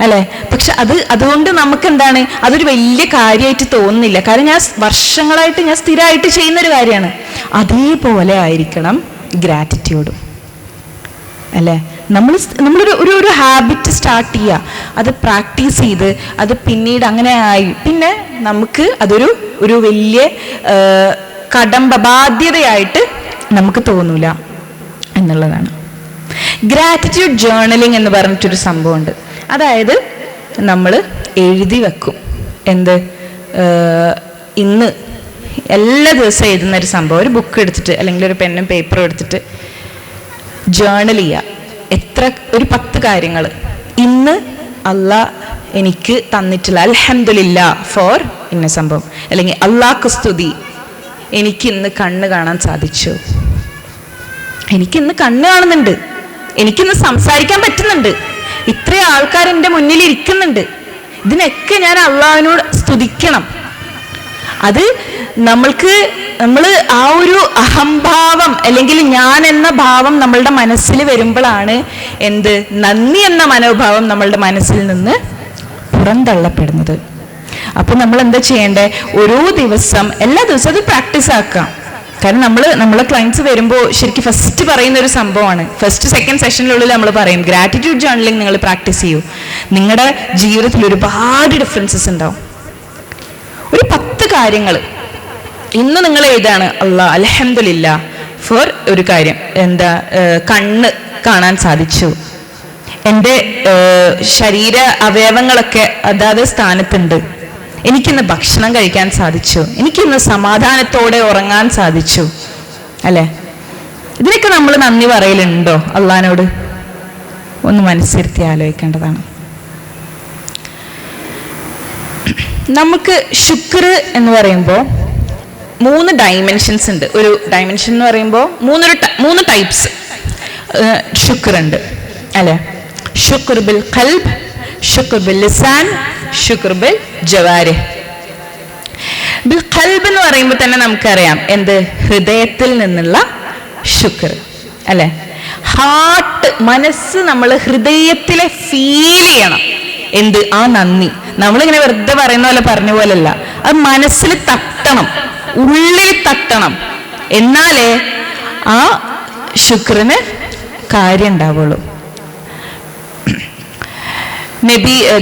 അല്ലേ? പക്ഷെ അതുകൊണ്ട് നമുക്ക് എന്താണ്, അതൊരു വലിയ കാര്യമായിട്ട് തോന്നുന്നില്ല. കാരണം ഞാൻ വർഷങ്ങളായിട്ട് ഞാൻ സ്ഥിരമായിട്ട് ചെയ്യുന്നൊരു കാര്യമാണ്. അതേപോലെ ആയിരിക്കണം ഗ്രാറ്റിറ്റ്യൂഡും, അല്ലേ? നമ്മളൊരു ഹാബിറ്റ് സ്റ്റാർട്ട് ചെയ്യുക, അത് പ്രാക്ടീസ് ചെയ്ത് അത് പിന്നീട് അങ്ങനെ ആയി പിന്നെ നമുക്ക് അതൊരു വലിയ ബാധ്യതയായിട്ട് നമുക്ക് തോന്നൂല എന്നുള്ളതാണ്. ഗ്രാറ്റിറ്റ്യൂഡ് ജേർണലിംഗ് എന്ന് പറഞ്ഞിട്ടൊരു സംഭവമുണ്ട്. അതായത് നമ്മൾ എഴുതി വെക്കും, എന്ത്, ഇന്ന് എല്ലാ ദിവസവും എഴുതുന്നൊരു സംഭവം, ഒരു ബുക്ക് എടുത്തിട്ട് അല്ലെങ്കിൽ ഒരു പെന്നും പേപ്പറും എടുത്തിട്ട് ജേർണൽ ചെയ്യുക. ഒരു 10 കാര്യങ്ങൾ ഇന്ന് അള്ളാഹ് എനിക്ക് തന്നിട്ടില്ല, അൽഹംദുലില്ലാ ഫോർ ഇന്ന സംഭവം, അല്ലെങ്കിൽ അള്ളാഹ്ക്ക് സ്തുതി, എനിക്കിന്ന് കണ്ണ് കാണാൻ സാധിച്ചു, എനിക്കിന്ന് കണ്ണ് കാണുന്നുണ്ട്, എനിക്കിന്ന് സംസാരിക്കാൻ പറ്റുന്നുണ്ട്, ഇത്രയും ആൾക്കാർ എൻ്റെ മുന്നിൽ ഇരിക്കുന്നുണ്ട്, ഇതിനൊക്കെ ഞാൻ അള്ളാഹുവിനോട് സ്തുതിക്കണം. അത് നമ്മൾ ആ ഒരു അഹംഭാവം അല്ലെങ്കിൽ ഞാൻ എന്ന ഭാവം നമ്മളുടെ മനസ്സിൽ വരുമ്പോഴാണ് എന്ത്, നന്ദി എന്ന മനോഭാവം നമ്മളുടെ മനസ്സിൽ നിന്ന് പുറന്തള്ളപ്പെടുന്നത്. അപ്പോൾ നമ്മൾ എന്താ ചെയ്യേണ്ടേ? ഓരോ ദിവസം, എല്ലാ ദിവസവും അത് പ്രാക്ടീസ് ആക്കാം. കാരണം നമ്മളെ ക്ലയൻസ് വരുമ്പോൾ ശരിക്കും ഫസ്റ്റ് പറയുന്ന ഒരു സംഭവമാണ്, ഫസ്റ്റ് സെക്കൻഡ് സെഷനിലുള്ളിൽ നമ്മൾ പറയും ഗ്രാറ്റിറ്റ്യൂഡ് ജേർണലിംഗ് നിങ്ങൾ പ്രാക്ടീസ് ചെയ്യൂ, നിങ്ങളുടെ ജീവിതത്തിൽ ഒരുപാട് ഡിഫറൻസസ് ഉണ്ടാവും. ഒരു 10 കാര്യങ്ങൾ ഇന്ന് നിങ്ങൾ എഴുതാണ്, അല്ലാഹ് അൽഹംദുലില്ലാ ഫോർ ഒരു കാര്യം, എന്താ, കണ്ണ് കാണാൻ സാധിച്ചു, എൻ്റെ ശരീര അവയവങ്ങളൊക്കെ അതാത് സ്ഥാനത്തുണ്ട്, എനിക്കിന്ന് ഭക്ഷണം കഴിക്കാൻ സാധിച്ചു, എനിക്കിന്ന് സമാധാനത്തോടെ ഉറങ്ങാൻ സാധിച്ചു, അല്ലേ? ഇതിനൊക്കെ നമ്മൾ നന്ദി പറയലുണ്ടോ അള്ളാഹിനോട്? ഒന്ന് മനസ്സിരുത്തി ആലോചിക്കേണ്ടതാണ്. നമുക്ക് ശുക്ർ എന്ന് പറയുമ്പോൾ 3 ഡൈമെൻഷൻസ് ഉണ്ട്. ഒരു ഡൈമെൻഷൻ എന്ന് പറയുമ്പോൾ 3 ടൈപ്സ് ശുക്ർ ഉണ്ട്, അല്ലെ? ശുക്ർ ബിൽ ഖൽബ്, ശുക്ർ ബിൽ ലിസാൻ, ശുക്ർ ബിൽ ജവാരിഹ്. ബിൽ ഖൽബ് എന്ന് പറയുമ്പോൾ തന്നെ നമുക്കറിയാം എന്ത്? ഹൃദയത്തിൽ നിന്നുള്ള ശുക്ർ, അല്ലെ? ഹാർട്ട്, മനസ്സ്, നമ്മൾ ഹൃദയത്തിലെ ഫീൽ ചെയ്യണം. എന്ത്? ആ നന്ദി. നമ്മളിങ്ങനെ വെറുതെ പറയുന്ന പോലെ പറഞ്ഞ പോലല്ല, അത് മനസ്സിൽ തട്ടണം, ഉള്ളിൽ തട്ടണം. എന്നാലേ ആ ശുക്രിന് കാര്യം ഉണ്ടാവുള്ളൂ.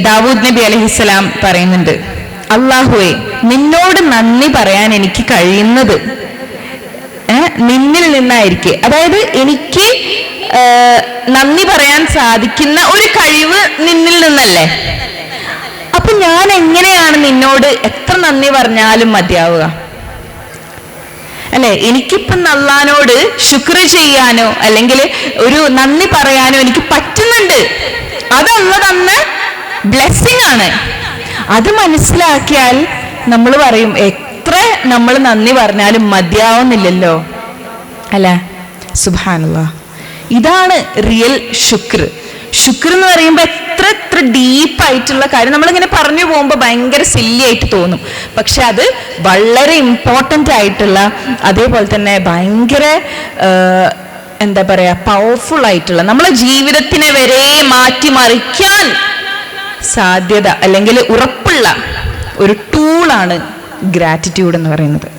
ദാവൂദ് നബി അലൈഹിസ്സലാം പറയുന്നുണ്ട്, അല്ലാഹുവേ, നിന്നോട് നന്ദി പറയാൻ എനിക്ക് കഴിയുന്നത് നിന്നിൽ നിന്നായിരിക്കെ. അതായത് എനിക്ക് നന്ദി പറയാൻ സാധിക്കുന്ന ഒരു കഴിവ് നിന്നിൽ നിന്നല്ലേ. അപ്പൊ ഞാൻ എങ്ങനെയാണ് നിന്നോട് എത്ര നന്ദി പറഞ്ഞാലും മതിയാവുക, അല്ലെ? എനിക്കിപ്പം അല്ലാഹുവിനോട് ശുക്ർ ചെയ്യാനോ അല്ലെങ്കിൽ ഒരു നന്ദി പറയാനോ എനിക്ക് പറ്റുന്നുണ്ട്. അത് അല്ലാഹ് തന്ന ബ്ലെസ്സിങ് ആണ്. അത് മനസ്സിലാക്കിയാൽ നമ്മൾ പറയും, എത്ര നമ്മൾ നന്ദി പറഞ്ഞാലും മതിയാവുന്നില്ലല്ലോ, അല്ലെ? സുബ്ഹാനല്ലാഹ്. ഇതാണ് റിയൽ ശുക്ർ. ശുക്ർ എന്ന് പറയുമ്പോൾ എത്ര ഡീപ്പായിട്ടുള്ള കാര്യം. നമ്മളിങ്ങനെ പറഞ്ഞു പോകുമ്പോൾ ഭയങ്കര സില്ലി ആയിട്ട് തോന്നും, പക്ഷെ അത് വളരെ ഇമ്പോർട്ടൻ്റ് ആയിട്ടുള്ള, അതേപോലെ തന്നെ ഭയങ്കര എന്താ പറയാ, പവർഫുൾ ആയിട്ടുള്ള, നമ്മളെ ജീവിതത്തിനെ വരെ മാറ്റിമറിക്കാൻ സാധ്യത അല്ലെങ്കിൽ ഉറപ്പുള്ള ഒരു ടൂളാണ് ഗ്രാറ്റിറ്റ്യൂഡ് എന്ന് പറയുന്നത്.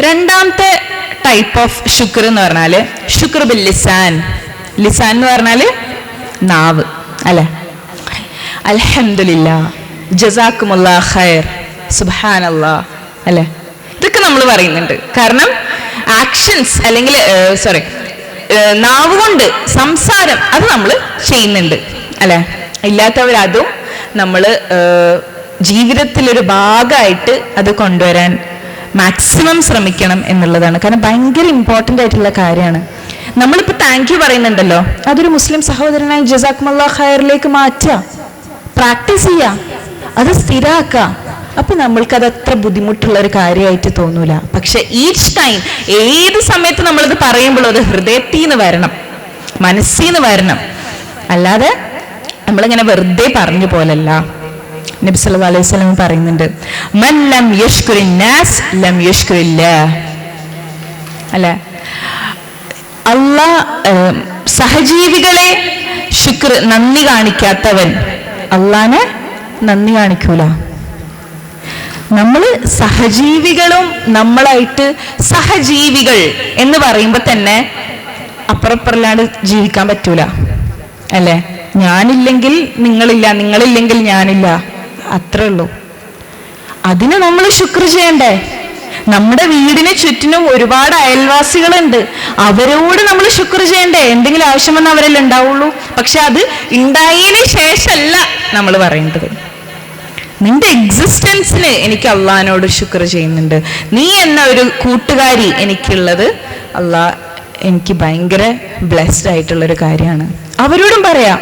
രണ്ടാമത്തെ ടൈപ്പ് ഓഫ് ശുക്ർ എന്ന് പറഞ്ഞാൽ ശുക്ർ ബിൽ ലിസാൻ. ലിസാൻ എന്ന് പറഞ്ഞാൽ നാവ്, അല്ലെ? അൽഹംദുലില്ലാ, ജസാക്കുമുല്ലാഹ് ഖൈർ, സുബ്ഹാനല്ലാഹ്, അല്ലെ? ഇതൊക്കെ നമ്മൾ പറയുന്നുണ്ട്. കാരണം ആക്ഷൻസ് അല്ലെങ്കിൽ നാവ് കൊണ്ട് സംസാരം അത് നമ്മൾ ചെയ്യുന്നുണ്ട്, അല്ലെ? ഇല്ലാത്തവരതും നമ്മൾ ജീവിതത്തിലൊരു ഭാഗമായിട്ട് അത് കൊണ്ടുവരാൻ മാക്സിമം ശ്രമിക്കണം എന്നുള്ളതാണ്. കാരണം ഭയങ്കര ഇമ്പോർട്ടൻ്റ് ആയിട്ടുള്ള കാര്യമാണ്. നമ്മളിപ്പോൾ താങ്ക് യു പറയുന്നുണ്ടല്ലോ, അതൊരു മുസ്ലിം സഹോദരനായി ജസാക്കുമുല്ലാഹ് ഖൈറിലേക്ക് മാറ്റുക, പ്രാക്ടീസ് ചെയ്യുക, അത് സ്ഥിരമാക്കുക. അപ്പൊ നമ്മൾക്കത് അത്ര ബുദ്ധിമുട്ടുള്ള ഒരു കാര്യമായിട്ട് തോന്നൂല. പക്ഷെ ഈച്ച് ടൈം, ഏത് സമയത്ത് നമ്മളത് പറയുമ്പോഴും അത് ഹൃദയത്തിൽ നിന്ന് വരണം, മനസ്സിൽ നിന്ന് വരണം. അല്ലാതെ നമ്മളിങ്ങനെ വെറുതെ പറഞ്ഞു പോലല്ല. നബി സല്ലല്ലാഹു അലൈഹി വസല്ലം പറയുന്നുണ്ട്, മൻ ലം യശ്കുരിൻ നാസ് ലം യശ്കുരില്ലാഹ്, അല്ലെ? സഹജീവികളെ ശുക്ർ, നന്ദി കാണിക്കാത്തവൻ അള്ളാനെ നന്ദി കാണിക്കൂല. നമ്മൾ സഹജീവികളും നമ്മളായിട്ട് സഹജീവികൾ എന്ന് പറയുമ്പോൾ തന്നെ അപ്പുറപ്പുറല്ലാണ്ട് ജീവിക്കാൻ പറ്റൂല, അല്ലേ? ഞാനില്ലെങ്കിൽ നിങ്ങളില്ല, നിങ്ങളില്ലെങ്കിൽ ഞാനില്ല, അത്രേ ഉള്ളൂ. അതിന് നമ്മൾ ശുക്ർ ചെയ്യണ്ടേ? നമ്മുടെ വീടിന് ചുറ്റിനും ഒരുപാട് അയൽവാസികളുണ്ട്, അവരോട് നമ്മൾ ശുക്ർ ചെയ്യണ്ടേ? എന്തെങ്കിലും ആവശ്യം വന്നാൽ അവരെല്ലാം ഉണ്ടാവുള്ളൂ. പക്ഷെ അത് ഉണ്ടായതിന് ശേഷമല്ല നമ്മൾ പറയേണ്ടത്. നിന്റെ എക്സിസ്റ്റൻസിന് എനിക്ക് അള്ളാഹിനോട് ശുക്ർ ചെയ്യുന്നുണ്ട്. നീ എന്ന ഒരു കൂട്ടുകാരി എനിക്കുള്ളത് അള്ളാഹ് എനിക്ക് ഭയങ്കര ബ്ലെസ്ഡ് ആയിട്ടുള്ളൊരു കാര്യമാണ്. അവരോടും പറയാം,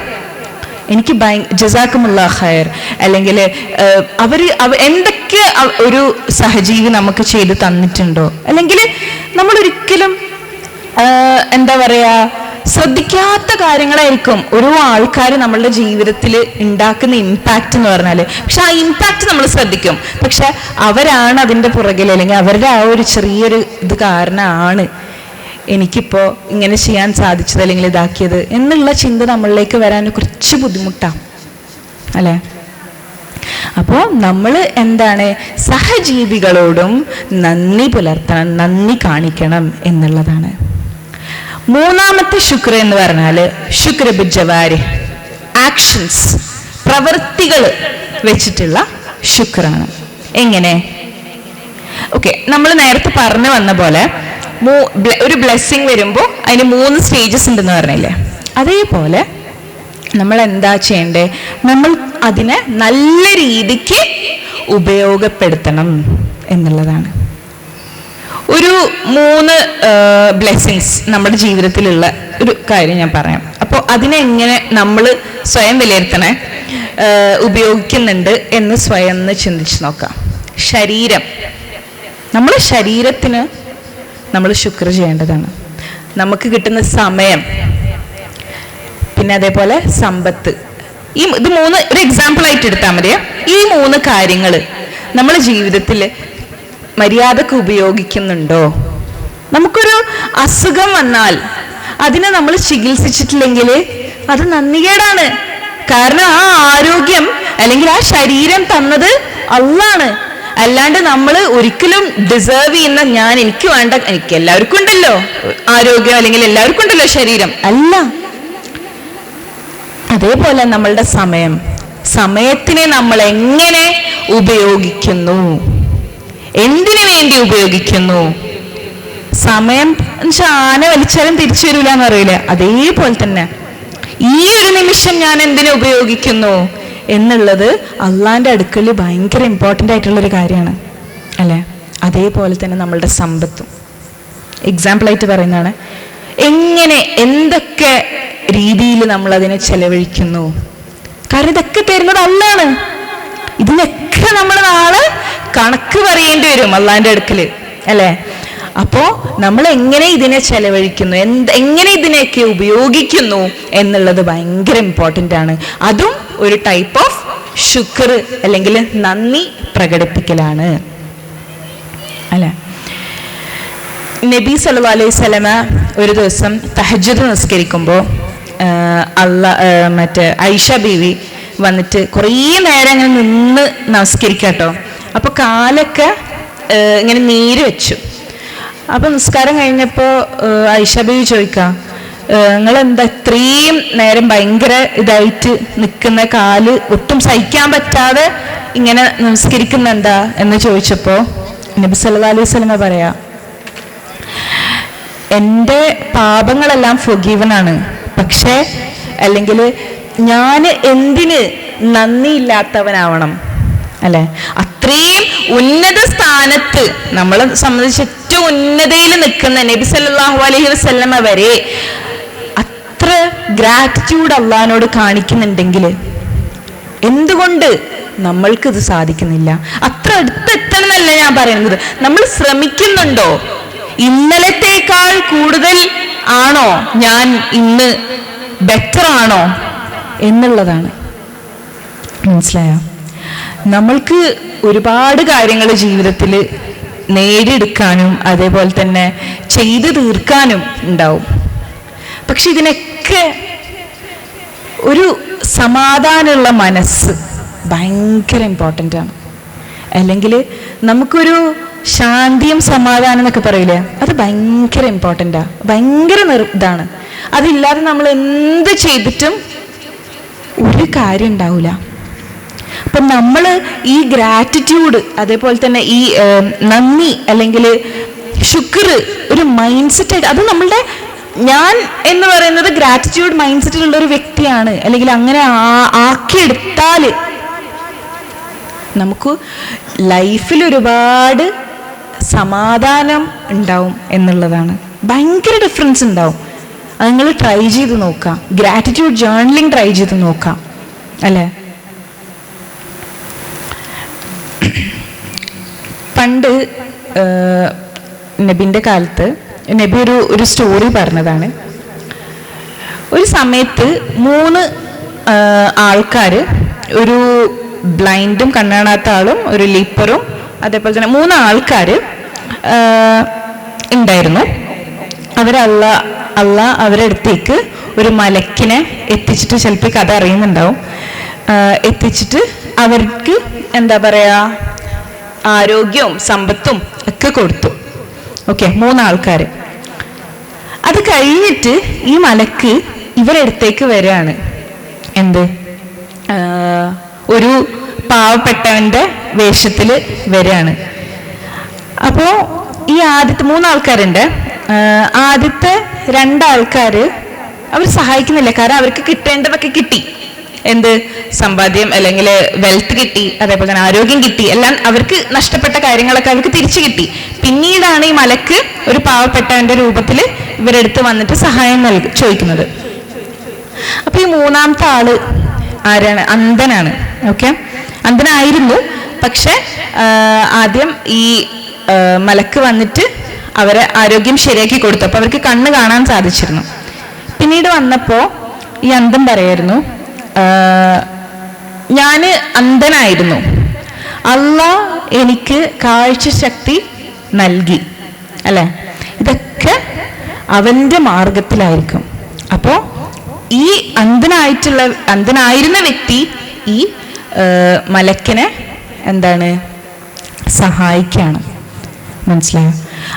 എനിക്ക് ജസാക്കുമുല്ലാഹ് ഖൈർ, അല്ലെങ്കിൽ എന്തൊക്കെ ഒരു സഹജീവി നമുക്ക് ചെയ്ത് തന്നിട്ടുണ്ടോ, അല്ലെങ്കിൽ നമ്മളൊരിക്കലും എന്താ പറയാ, ശ്രദ്ധിക്കാത്ത കാര്യങ്ങളായിരിക്കും ഓരോ ആൾക്കാർ നമ്മളുടെ ജീവിതത്തിൽ ഉണ്ടാക്കുന്ന ഇമ്പാക്റ്റ് എന്ന് പറഞ്ഞാൽ. പക്ഷെ ആ ഇമ്പാക്റ്റ് നമ്മൾ ശ്രദ്ധിക്കും, പക്ഷെ അവരാണ് അതിൻ്റെ പുറകിൽ, അല്ലെങ്കിൽ അവരുടെ ആ ഒരു ചെറിയൊരു ഇത് കാരണമാണ് എനിക്കിപ്പോൾ ഇങ്ങനെ ചെയ്യാൻ സാധിച്ചത് അല്ലെങ്കിൽ ഇതാക്കിയത് എന്നുള്ള ചിന്ത നമ്മളിലേക്ക് വരാൻ കുറച്ച് ബുദ്ധിമുട്ടാണ്, അല്ലേ? അപ്പോൾ നമ്മൾ എന്താണ്, സഹജീവികളോടും നന്ദി പുലർത്തണം, നന്ദി കാണിക്കണം എന്നുള്ളതാണ്. മൂന്നാമത്തെ ശുക്ർ എന്ന് പറഞ്ഞാൽ ശുക്ർ ബിൽ ജവാരിഹ്, ആക്ഷൻസ്, പ്രവൃത്തികൾ വെച്ചിട്ടുള്ള ശുക്രാണ്. എങ്ങനെ? ഓക്കെ, നമ്മൾ നേരത്തെ പറഞ്ഞു വന്ന പോലെ ഒരു ബ്ലെസ്സിങ് വരുമ്പോൾ അതിന് 3 സ്റ്റേജസ് ഉണ്ടെന്ന് പറഞ്ഞില്ലേ? അതേപോലെ നമ്മൾ എന്താ ചെയ്യണ്ടേ? നമ്മൾ അതിനെ നല്ല രീതിക്ക് ഉപയോഗപ്പെടുത്തണം എന്നുള്ളതാണ്. ഒരു 3 ബ്ലെസ്സിങ്സ് നമ്മുടെ ജീവിതത്തിലുള്ള ഒരു കാര്യം ഞാൻ പറയാം. അപ്പോൾ അതിനെങ്ങനെ നമ്മൾ സ്വയം വിലയിരുത്തണേ, ഉപയോഗിക്കുന്നുണ്ട് എന്ന് സ്വയം ഒന്ന് ചിന്തിച്ച് നോക്കാം. ശരീരം, നമ്മുടെ ശരീരത്തിന് നമ്മൾ ശുക്ർ ചെയ്യേണ്ടതാണ്. നമുക്ക് കിട്ടുന്ന സമയം, പിന്നെ അതേപോലെ സമ്പത്ത്, ഇത് 3 ഒരു എക്സാമ്പിൾ ആയിട്ട് എടുത്താൽ മതിയോ. ഈ 3 കാര്യങ്ങൾ നമ്മുടെ ജീവിതത്തിൽ മര്യാദക്ക് ഉപയോഗിക്കുന്നുണ്ടോ? നമുക്കൊരു അസുഖം വന്നാൽ അതിനെ നമ്മൾ ചികിത്സിച്ചിട്ടില്ലെങ്കിൽ അത് നന്ദികേടാണ്. കാരണം ആ ആരോഗ്യം അല്ലെങ്കിൽ ആ ശരീരം തന്നത് അള്ളാണ്. അല്ലാണ്ട് നമ്മൾ ഒരിക്കലും ഡിസേർവ് ചെയ്യുന്ന എനിക്ക് വേണ്ട, എനിക്ക് എല്ലാവർക്കും ഉണ്ടല്ലോ ആരോഗ്യം, അല്ലെങ്കിൽ എല്ലാവർക്കും ഉണ്ടല്ലോ ശരീരം, അല്ല. അതേപോലെ നമ്മളുടെ സമയത്തിനെ നമ്മൾ എങ്ങനെ ഉപയോഗിക്കുന്നു, എന്തിനു വേണ്ടി ഉപയോഗിക്കുന്നു? സമയം ആന വലിച്ചാലും തിരിച്ചു വരില്ല എന്നറിയില്ല. അതേപോലെ തന്നെ ഈ ഒരു നിമിഷം ഞാൻ എന്തിനു ഉപയോഗിക്കുന്നു എന്നുള്ളത് അള്ളാന്റെ അടുക്കൽ ഭയങ്കര ഇമ്പോർട്ടൻ്റ് ആയിട്ടുള്ളൊരു കാര്യമാണ്, അല്ലേ? അതേപോലെ തന്നെ നമ്മളുടെ സമ്പത്തും എക്സാമ്പിളായിട്ട് പറയുന്നതാണ്. എങ്ങനെ, എന്തൊക്കെ രീതിയിൽ നമ്മൾ അതിനെ ചെലവഴിക്കുന്നു? കാരണം ഇതൊക്കെ തരുന്നത് അള്ളാണ്. ഇതിനൊക്കെ നമ്മൾ നാളെ കണക്ക് പറയേണ്ടി വരും അള്ളാന്റെ അടുക്കൽ, അല്ലേ? അപ്പോ നമ്മൾ എങ്ങനെ ഇതിനെ ചെലവഴിക്കുന്നു, എങ്ങനെ ഇതിനെയൊക്കെ ഉപയോഗിക്കുന്നു എന്നുള്ളത് ഭയങ്കര ഇമ്പോർട്ടൻ്റ് ആണ്. അതും ഒരു ടൈപ്പ് ഓഫ് ശുക്ർ അല്ലെങ്കിൽ നന്ദി പ്രകടിപ്പിക്കലാണ്, അല്ലേ? നബി സല്ലല്ലാഹു അലൈഹി വസല്ലമ ഒരു ദിവസം തഹജ്ജുദ് നിസ്കരിക്കുമ്പോൾ ഐഷ ബീവി വന്നിട്ട് കുറേ നേരം അങ്ങനെ നിന്ന് നമസ്കരിക്കാട്ടോ. അപ്പോൾ കാലൊക്കെ ഇങ്ങനെ നീര് വെച്ചു. അപ്പോൾ നിസ്കാരം കഴിഞ്ഞപ്പോൾ ഐഷ ബീവി ചോദിക്കാം, നിങ്ങളെന്താ ഇത്രയും നേരം ഭയങ്കര ഇതായിട്ട് നിൽക്കുന്ന, കാല് ഒട്ടും സഹിക്കാൻ പറ്റാതെ ഇങ്ങനെ നമസ്കരിക്കുന്ന എന്താ എന്ന് ചോദിച്ചപ്പോൾ നബി സല്ലല്ലാഹു അലൈഹി വസല്ലമ പറയാ, എൻ്റെ പാപങ്ങളെല്ലാം ഫൊഗീവൻ ആണ്, പക്ഷേ അല്ലെങ്കിൽ ഞാൻ എന്തിന് നന്ദിയില്ലാത്തവനാവണം, അല്ലെ? അത്രയും ഉന്നത സ്ഥാനത്ത് നമ്മളെ സംബന്ധിച്ച് ഏറ്റവും ഉന്നതയിൽ നിൽക്കുന്ന നബി സല്ലല്ലാഹു അലൈഹി വസല്ലമ വരെ അത്ര ഗ്രാറ്റിറ്റ്യൂഡ് അള്ളാഹിനോട് കാണിക്കുന്നുണ്ടെങ്കിൽ എന്തുകൊണ്ട് നമ്മൾക്കിത് സാധിക്കുന്നില്ല? അത്ര അടുത്തെത്തണമെന്നല്ല ഞാൻ പറയുന്നത്, നമ്മൾ ശ്രമിക്കുന്നുണ്ടോ? ഇന്നലത്തേക്കാൾ കൂടുതൽ ആണോ ഞാൻ ഇന്ന്, ബെറ്റർ ആണോ എന്നുള്ളതാണ്. മനസ്സിലായോ? നമ്മൾക്ക് ഒരുപാട് കാര്യങ്ങൾ ജീവിതത്തിൽ നേടിയെടുക്കാനും അതേപോലെ തന്നെ ചെയ്തു തീർക്കാനും ഉണ്ടാവും. പക്ഷെ ഇതിനൊക്കെ ഒരു സമാധാനമുള്ള മനസ്സ് ഭയങ്കര ഇമ്പോർട്ടൻ്റ് ആണ്. അല്ലെങ്കിൽ നമുക്കൊരു ശാന്തിയും സമാധാനം എന്നൊക്കെ പറയില്ലേ, അത് ഭയങ്കര ഇമ്പോർട്ടൻ്റാ, ഭയങ്കര ഇതാണ്. അതില്ലാതെ നമ്മൾ എന്ത് ചെയ്തിട്ടും ഒരു കാര്യം ഉണ്ടാവില്ല. അപ്പം നമ്മൾ ഈ ഗ്രാറ്റിറ്റ്യൂഡ് അതേപോലെ തന്നെ ഈ നന്ദി അല്ലെങ്കിൽ ശുക്ർ ഒരു മൈൻഡ് സെറ്റ്, അത് നമ്മളുടെ, ഞാൻ എന്ന് പറയുന്നത് ഗ്രാറ്റിറ്റ്യൂഡ് മൈൻഡ് സെറ്റിലുള്ള ഒരു വ്യക്തിയാണ്, അല്ലെങ്കിൽ അങ്ങനെ ആക്കിയെടുത്താൽ നമുക്ക് ലൈഫിൽ ഒരുപാട് സമാധാനം ഉണ്ടാവും എന്നുള്ളതാണ്. ഭയങ്കര ഡിഫറൻസ് ഉണ്ടാവും. അത് നിങ്ങൾ ട്രൈ ചെയ്ത് നോക്കാം. ഗ്രാറ്റിറ്റ്യൂഡ് ജേർണലിംഗ് ട്രൈ ചെയ്ത് നോക്കാം, അല്ലേ? പണ്ട് നബിൻ്റെ കാലത്ത് നബി ഒരു സ്റ്റോറി പറഞ്ഞതാണ്. ഒരു സമയത്ത് 3 ആൾക്കാർ, ഒരു ബ്ലൈൻഡും കണ്ണാണാത്ത ആളും ഒരു ലീപ്പറും അതേപോലെ തന്നെ 3 ആൾക്കാർ ഉണ്ടായിരുന്നു. അള്ളാ അവരുടെ അടുത്തേക്ക് ഒരു മലക്കിനെ എത്തിച്ചിട്ട്, ചിലപ്പോൾ കഥ അറിയുന്നുണ്ടാവും, എത്തിച്ചിട്ട് അവർക്ക് എന്താ പറയുക, ആരോഗ്യവും സമ്പത്തും ഒക്കെ കൊടുത്തു. ഓക്കെ, 3 ആൾക്കാർ. അത് കഴിഞ്ഞിട്ട് ഈ മലക്ക് ഇവരുടെ അടുത്തേക്ക് വരികയാണ്. എന്ത്? ഒരു പാവപ്പെട്ടവന്റെ വേഷത്തിൽ വരികയാണ്. അപ്പോൾ ഈ ആദ്യത്തെ 3 ആൾക്കാരുണ്ട്. ആദ്യത്തെ 2 ആൾക്കാർ അവർ സഹായിക്കുന്നില്ല, കാരണം അവർക്ക് കിട്ടേണ്ടതൊക്കെ കിട്ടി, എന്ത് സമ്പാദ്യം അല്ലെങ്കിൽ വെൽത്ത് കിട്ടി, അതേപോലെ തന്നെ ആരോഗ്യം കിട്ടി, എല്ലാം അവർക്ക് നഷ്ടപ്പെട്ട കാര്യങ്ങളൊക്കെ അവർക്ക് തിരിച്ചു കിട്ടി. പിന്നീടാണ് ഈ മലക്ക് ഒരു പാവപ്പെട്ടവന്റെ രൂപത്തിൽ ഇവരെടുത്ത് വന്നിട്ട് സഹായം ചോദിക്കുന്നത്. അപ്പൊ ഈ മൂന്നാമത്തെ ആള് ആരാണ്? അന്ധനാണ്. ഓക്കെ, അന്ധനായിരുന്നു. പക്ഷെ ആദ്യം ഈ മലക്ക് വന്നിട്ട് അവരെ ആരോഗ്യം ശരിയാക്കി കൊടുത്തു. അപ്പൊ അവർക്ക് കണ്ണ് കാണാൻ സാധിച്ചിരുന്നു. പിന്നീട് വന്നപ്പോ ഈ അന്ധൻ പറയായിരുന്നു, ഞാന് അന്ധനായിരുന്നു, അല്ലാഹ് എനിക്ക് കാഴ്ചശക്തി നൽകി അല്ലെ, ഇതൊക്കെ അവന്റെ മാർഗത്തിലായിരിക്കും. അപ്പോ ഈ അന്ധനായിരുന്ന വ്യക്തി ഈ മലക്കിനെ എന്താണ് സഹായിക്കാണ്. മനസ്സിലായോ?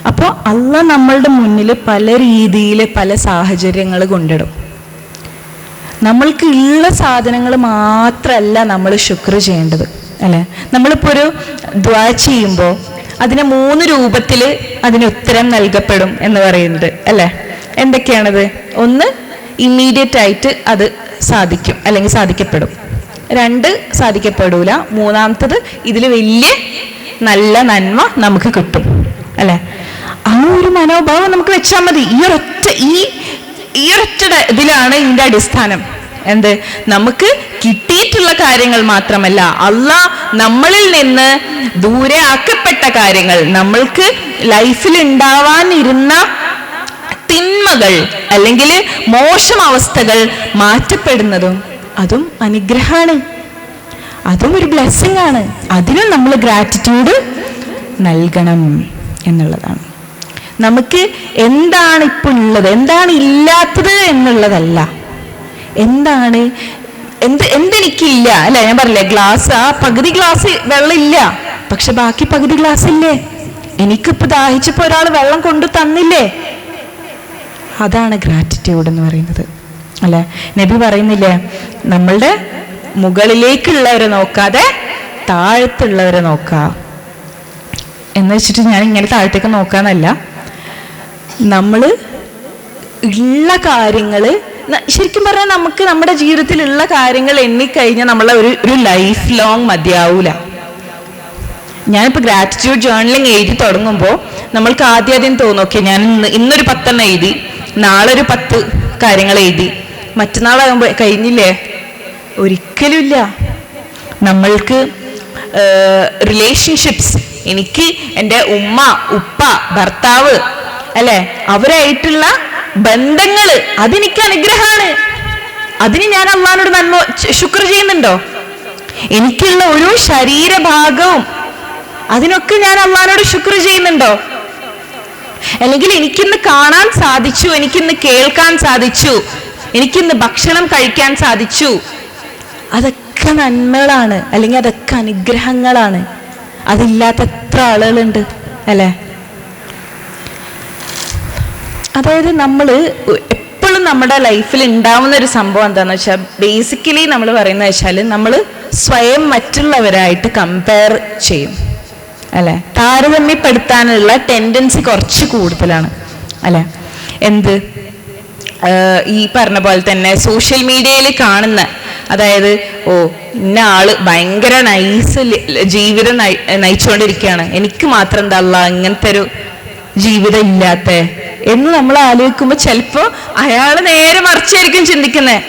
അപ്പോൾ അള്ളാഹ് നമ്മളുടെ മുന്നിൽ പല രീതിയിൽ പല സാഹചര്യങ്ങൾ കൊണ്ടിടും. നമ്മൾക്ക് ഉള്ള സാധനങ്ങൾ മാത്രമല്ല നമ്മൾ ശുക്ർ ചെയ്യേണ്ടത് അല്ലെ. നമ്മളിപ്പോൾ ഒരു ദുആ ചെയ്യുമ്പോൾ അതിന് 3 രൂപത്തിൽ അതിന് ഉത്തരം നൽകപ്പെടും എന്ന് പറയുന്നത് അല്ലെ. എന്തൊക്കെയാണത്? ഒന്ന്, ഇമ്മീഡിയറ്റ് ആയിട്ട് അത് സാധിക്കും അല്ലെങ്കിൽ സാധിക്കപ്പെടും. 2, സാധിക്കപ്പെടൂല. 3-മത്തത് ഇതിൽ വലിയ നല്ല നന്മ നമുക്ക് കിട്ടും അല്ലെ. ആ ഒരു മനോഭാവം നമുക്ക് വെച്ചാൽ മതി. ഈ ഒരൊറ്റ ഇതിലാണ് ഇതിന്റെ അടിസ്ഥാനം. എന്ത്? നമുക്ക് കിട്ടിയിട്ടുള്ള കാര്യങ്ങൾ മാത്രമല്ല, അള്ളാഹ് നമ്മളിൽ നിന്ന് ദൂരെ ആക്കപ്പെട്ട കാര്യങ്ങൾ, നമ്മൾക്ക് ലൈഫിൽ ഉണ്ടാവാനിരുന്ന തിന്മകൾ അല്ലെങ്കിൽ മോശം അവസ്ഥകൾ മാറ്റപ്പെടുന്നതും അതും അനുഗ്രഹമാണ്, അതും ഒരു ബ്ലെസ്സിങ് ആണ്. അതിനും നമ്മൾ ഗ്രാറ്റിറ്റ്യൂഡ് നൽകണം എന്നുള്ളതാണ്. നമുക്ക് എന്താണ് ഇപ്പോൾ ഉള്ളത്, എന്താണ് ഇല്ലാത്തത് എന്നുള്ളതല്ല, എന്തെനിക്കില്ല അല്ലെ. ഞാൻ പറഞ്ഞില്ലേ, ഗ്ലാസ്, ആ പകുതി ഗ്ലാസ് വെള്ളം ഇല്ല, പക്ഷെ ബാക്കി പകുതി ഗ്ലാസ് ഇല്ലേ. എനിക്കിപ്പോ ദാഹിച്ചപ്പോ ഒരാൾ വെള്ളം കൊണ്ടു തന്നില്ലേ, അതാണ് ഗ്രാറ്റിറ്റ്യൂഡ് എന്ന് പറയുന്നത് അല്ലെ. നബി പറയുന്നില്ലേ, നമ്മളുടെ മുകളിലേക്കുള്ളവരെ നോക്കാതെ താഴത്തുള്ളവരെ നോക്കാം എന്ന് വെച്ചിട്ട് ഞാൻ ഇങ്ങനെ താഴത്തേക്ക് നോക്കാന്നല്ല. നമ്മൾ ഉള്ള കാര്യങ്ങൾ ശരിക്കും പറഞ്ഞാൽ നമുക്ക് നമ്മുടെ ജീവിതത്തിലുള്ള കാര്യങ്ങൾ എണ്ണിക്കഴിഞ്ഞാൽ നമ്മളെ ഒരു ലൈഫ് ലോങ് മതിയാവൂല. ഞാനിപ്പോൾ ഗ്രാറ്റിറ്റ്യൂഡ് ജേർണലിങ് എഴുതി തുടങ്ങുമ്പോൾ നമ്മൾക്ക് ആദ്യം തോന്നും, ഓക്കെ ഞാൻ ഇന്നൊരു 10 എഴുതി, നാളെ ഒരു 10 കാര്യങ്ങൾ എഴുതി, മറ്റന്നാളാകുമ്പോൾ കഴിഞ്ഞില്ലേ. ഒരിക്കലും ഇല്ല. നമ്മൾക്ക് റിലേഷൻഷിപ്സ്, എനിക്ക് എൻ്റെ ഉമ്മ, ഉപ്പ, ഭർത്താവ് അല്ലെ, അവരായിട്ടുള്ള ബന്ധങ്ങൾ, അതെനിക്ക് അനുഗ്രഹമാണ്. അതിന് ഞാൻ അള്ളാഹിനോട് നന്മ ശുക്ർ ചെയ്യുന്നുണ്ടോ? എനിക്കുള്ള ഒരു ശരീരഭാഗവും അതിനൊക്കെ ഞാൻ അള്ളാഹിനോട് ശുക്ർ ചെയ്യുന്നുണ്ടോ? അല്ലെങ്കിൽ എനിക്കിന്ന് കാണാൻ സാധിച്ചു, എനിക്കിന്ന് കേൾക്കാൻ സാധിച്ചു, എനിക്കിന്ന് ഭക്ഷണം കഴിക്കാൻ സാധിച്ചു, അതൊക്കെ നന്മകളാണ് അല്ലെങ്കിൽ അതൊക്കെ അനുഗ്രഹങ്ങളാണ്. അതില്ലാത്ത എത്ര ആളുകളുണ്ട് അല്ലേ. അതായത് നമ്മൾ എപ്പോഴും നമ്മുടെ ലൈഫിൽ ഉണ്ടാവുന്ന ഒരു സംഭവം എന്താണെന്ന് വെച്ചാൽ, ബേസിക്കലി നമ്മൾ പറയുന്നത് വെച്ചാൽ നമ്മൾ സ്വയം മറ്റുള്ളവരായിട്ട് കമ്പയർ ചെയ്യും അല്ലെ. താരതമ്യപ്പെടുത്താനുള്ള ടെൻഡൻസി കുറച്ച് കൂടുതലാണ് അല്ലെ. എന്ത്? ഈ പറഞ്ഞ പോലെ തന്നെ സോഷ്യൽ മീഡിയയിൽ കാണുന്ന, അതായത് ഇന്ന ആള് ഭയങ്കര നൈസ് ജീവിതം നയിച്ചുകൊണ്ടിരിക്കുകയാണ്, എനിക്ക് മാത്രം എന്താ അല്ലാഹ് ഇങ്ങനത്തെ ഒരു ജീവിതം ഇല്ലാത്ത എന്ന് നമ്മൾ ആലോചിക്കുമ്പോൾ ചിലപ്പോൾ അയാൾ നേരെ മറിച്ചായിരിക്കും ചിന്തിക്കുന്നത്.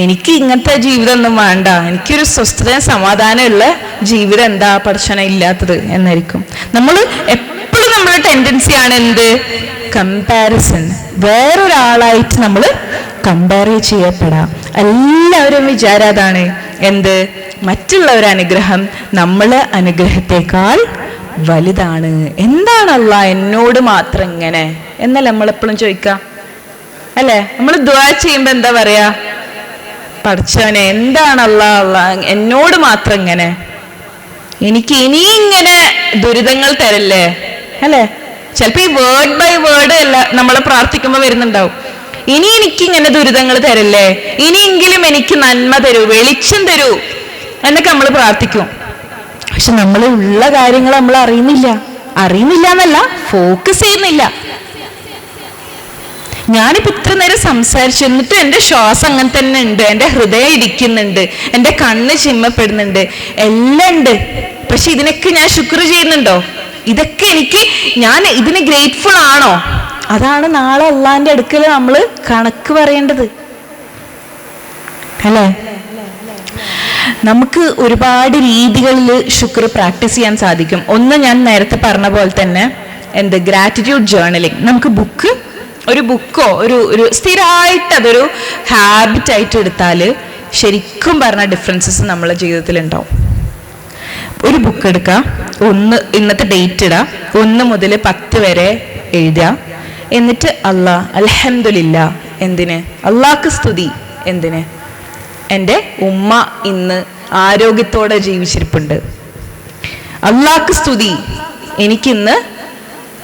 എനിക്ക് ഇങ്ങനത്തെ ജീവിതം ഒന്നും വേണ്ട, എനിക്കൊരു സ്വസ്ഥത സമാധാനമുള്ള ജീവിതം എന്താ പഠിച്ചനെ ഇല്ലാത്തത് എന്നായിരിക്കും. നമ്മൾ എപ്പോഴും നമ്മുടെ ടെൻഡൻസിയാണ് എന്ത്? കമ്പാരിസൺ. വേറൊരാളായിട്ട് നമ്മൾ കമ്പയർ ചെയ്യപ്പെടാം. എല്ലാവരും വിചാരം അതാണ്. എന്ത്? മറ്റുള്ളവരുടെ അനുഗ്രഹം നമ്മളെ അനുഗ്രഹത്തെക്കാൾ വലുതാണ്. എന്താണ് അല്ലാഹ് എന്നോട് മാത്രം ഇങ്ങനെ എന്നല്ല നമ്മളെപ്പോഴും ചോദിക്കാം അല്ലെ. നമ്മൾ ദുആ ചെയ്യുമ്പോ എന്താ പറയാ? പഠിച്ചവനെ എന്താണ് അല്ലാഹ് എന്നോട് മാത്രം ഇങ്ങനെ, എനിക്ക് ഇനി ഇങ്ങനെ ദുരിതങ്ങൾ തരല്ലേ അല്ലെ. ചിലപ്പോ ഈ വേർഡ് ബൈ വേർഡ് അല്ല നമ്മളെ പ്രാർത്ഥിക്കുമ്പോ വരുന്നുണ്ടാവും, ഇനി എനിക്കിങ്ങനെ ദുരിതങ്ങൾ തരല്ലേ, ഇനിയെങ്കിലും എനിക്ക് നന്മ തരൂ, വെളിച്ചം തരൂ എന്നൊക്കെ നമ്മൾ പ്രാർത്ഥിക്കും. പക്ഷെ നമ്മൾ ഉള്ള കാര്യങ്ങൾ നമ്മൾ അറിയുന്നില്ല എന്നല്ല, ഫോക്കസ് ചെയ്യുന്നില്ല. ഞാനിപ്പോ ഇത്ര നേരം സംസാരിച്ചു, എന്നിട്ടും എൻ്റെ ശ്വാസം അങ്ങനെ തന്നെ ഉണ്ട്, എൻ്റെ ഹൃദയം ഇരിക്കുന്നുണ്ട്, എൻ്റെ കണ്ണ് ചിമ്മപ്പെടുന്നുണ്ട്, എല്ലാം ഉണ്ട്. പക്ഷെ ഇതിനൊക്കെ ഞാൻ ശുക്ർ ചെയ്യുന്നുണ്ടോ? ഇതൊക്കെ ഞാൻ ഇതിന് ഗ്രേറ്റ്ഫുൾ ആണോ? അതാണ് നാളെ അള്ളാന്റെ അടുക്കൽ നമ്മൾ കണക്ക് പറയേണ്ടത് അല്ലേ? നമുക്ക് ഒരുപാട് രീതികളിൽ ശുക്ർ പ്രാക്ടീസ് ചെയ്യാൻ സാധിക്കും. ഒന്ന്, ഞാൻ നേരത്തെ പറഞ്ഞ പോലെ തന്നെ ഗ്രാറ്റിറ്റ്യൂഡ് ജേർണലിംഗ്. നമുക്ക് ഒരു ബുക്കോ ഒരു സ്ഥിരമായിട്ട് അതൊരു ഹാബിറ്റ് ആയിട്ട് എടുത്താൽ ശരിക്കും പറഞ്ഞ ഡിഫറൻസസ് നമ്മളെ ജീവിതത്തിൽ ഉണ്ടാവും. ഒരു ബുക്ക് എടുക്കുക, ഇന്നത്തെ ഡേറ്റ് ഇടുക, 1 മുതൽ 10 വരെ എഴുതുക, എന്നിട്ട് അൽഹംദുലില്ലാ, എന്തിന്? അള്ളാഹ്ക്ക് സ്തുതി. എന്തിന്? എൻ്റെ ഉമ്മ ഇന്ന് ആരോഗ്യത്തോടെ ജീവിച്ചിരിപ്പുണ്ട്. അള്ളാഹ്ക്ക് സ്തുതി, എനിക്കിന്ന്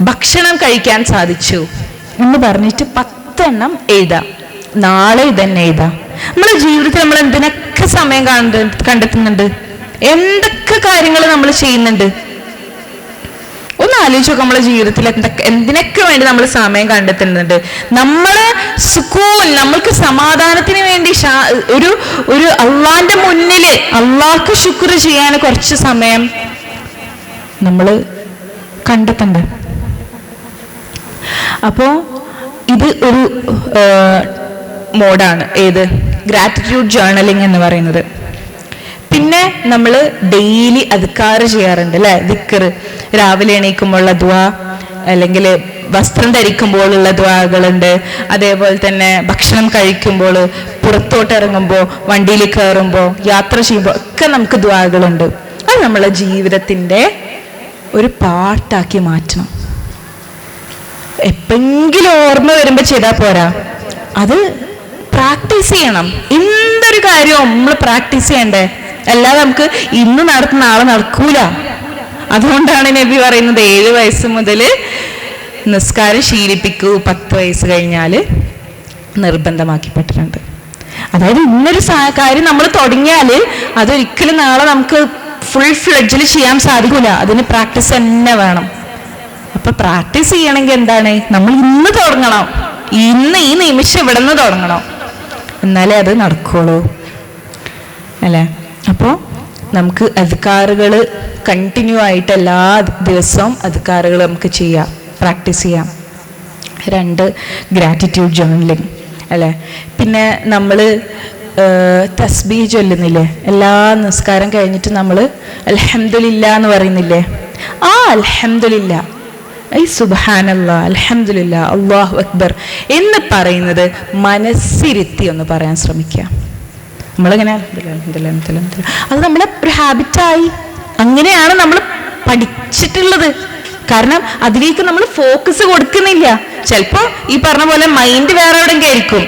ഭക്ഷണം കഴിക്കാൻ സാധിച്ചു എന്ന് പറഞ്ഞിട്ട് 10 എണ്ണം എഴുതാം. നാളെ ഇതന്നെ എഴുതാം. നമ്മുടെ ജീവിതത്തിൽ നമ്മൾ എന്തിനൊക്കെ സമയം കണ്ടെത്തുന്നുണ്ട്, എന്തൊക്കെ കാര്യങ്ങൾ നമ്മൾ ചെയ്യുന്നുണ്ട്. ഒന്ന് ആലോചിച്ച് നോക്കാം, നമ്മളെ ജീവിതത്തിൽ എന്തിനൊക്കെ വേണ്ടി നമ്മൾ സമയം കണ്ടെത്തുന്നുണ്ട്. നമ്മള് നമ്മൾക്ക് സമാധാനത്തിന് വേണ്ടി ഒരു അള്ളാന്റെ മുന്നില് അള്ളാഹ്ക്ക് ശുക്ർ ചെയ്യാൻ കുറച്ച് സമയം നമ്മൾ കണ്ടെത്തണ്ടേ? അപ്പോ ഇത് ഒരു മോഡാണ്, ഏത്? ഗ്രാറ്റിറ്റ്യൂഡ് ജേർണലിംഗ് എന്ന് പറയുന്നത്. പിന്നെ നമ്മൾ ഡെയിലി അദ്കാർ ചെയ്യാറുണ്ട് അല്ലെ? ദിക്ർ, രാവിലെ എണീക്കുമ്പോഴുള്ള ദുആ, അല്ലെങ്കിൽ വസ്ത്രം ധരിക്കുമ്പോഴുള്ള ദുആകളുണ്ട്. അതേപോലെ തന്നെ ഭക്ഷണം കഴിക്കുമ്പോൾ, പുറത്തോട്ട് ഇറങ്ങുമ്പോൾ, വണ്ടിയിൽ കയറുമ്പോൾ, യാത്ര ചെയ്യുമ്പോൾ ഒക്കെ നമുക്ക് ദുആകളുണ്ട്. അത് നമ്മളെ ജീവിതത്തിന്റെ ഒരു പാർട്ടാക്കി മാറ്റണം. എപ്പെങ്കിലും ഓർമ്മ വരുമ്പോൾ ചെയ്താൽ പോരാ, അത് പ്രാക്ടീസ് ചെയ്യണം. എന്തൊരു കാര്യവും നമ്മൾ പ്രാക്ടീസ് ചെയ്യണ്ടേ? അല്ലാതെ നമുക്ക് ഇന്ന് നടത്തുന്ന നാളെ നടക്കൂല. അതുകൊണ്ടാണ് നബി പറയുന്നത് 7 വയസ്സ് മുതൽ നിസ്കാരം ശീലിപ്പിക്കൂ, 10 വയസ്സ് കഴിഞ്ഞാൽ നിർബന്ധമാക്കിപ്പെട്ടിട്ടുണ്ട്. അതായത് ഇന്നൊരു കാര്യം നമ്മൾ തുടങ്ങിയാൽ അതൊരിക്കലും നാളെ നമുക്ക് ഫുൾ ഫ്ലെഡ്ജിൽ ചെയ്യാൻ സാധിക്കൂല. അതിന് പ്രാക്ടീസ് തന്നെ വേണം. അപ്പൊ പ്രാക്ടീസ് ചെയ്യണമെങ്കിൽ എന്താണ്? നമ്മൾ ഇന്ന് തുടങ്ങണം. ഇന്ന് ഈ നിമിഷം ഇവിടെ നിന്ന് തുടങ്ങണം, എന്നാലേ അത് നടക്കുള്ളൂ അല്ലേ? അപ്പോൾ നമുക്ക് അദ്കാറുകൾ കണ്ടിന്യൂ ആയിട്ട് എല്ലാ ദിവസവും അദ്കാറുകൾ നമുക്ക് ചെയ്യാം, പ്രാക്ടീസ് ചെയ്യാം. 2, ഗ്രാറ്റിറ്റ്യൂഡ് ജേർണലിംഗ് അല്ലേ? പിന്നെ നമ്മൾ തസ്ബീഹ് ചൊല്ലുന്നില്ലേ? എല്ലാ നിസ്കാരം കഴിഞ്ഞിട്ട് നമ്മൾ അൽഹംദുലില്ലാ എന്ന് പറയുന്നില്ലേ? ആ അൽഹംദുലില്ലാ, സുബ്ഹാനല്ലാഹ്, അൽഹംദുലില്ലാ, അല്ലാഹു അക്ബർ എന്ന് പറയുന്നത് മനസ്സിരുത്തി ഒന്ന് പറയാൻ ശ്രമിക്കുക. നമ്മളിങ്ങനെ അത് നമ്മളെ ഒരു ഹാബിറ്റായി. അങ്ങനെയാണ് നമ്മൾ പഠിച്ചിട്ടുള്ളത്. കാരണം അതിലേക്ക് നമ്മൾ ഫോക്കസ് കൊടുക്കുന്നില്ല. ചിലപ്പോൾ ഈ പറഞ്ഞ പോലെ മൈൻഡ് വേറെ എവിടെയെങ്കിലും ആയിരിക്കും.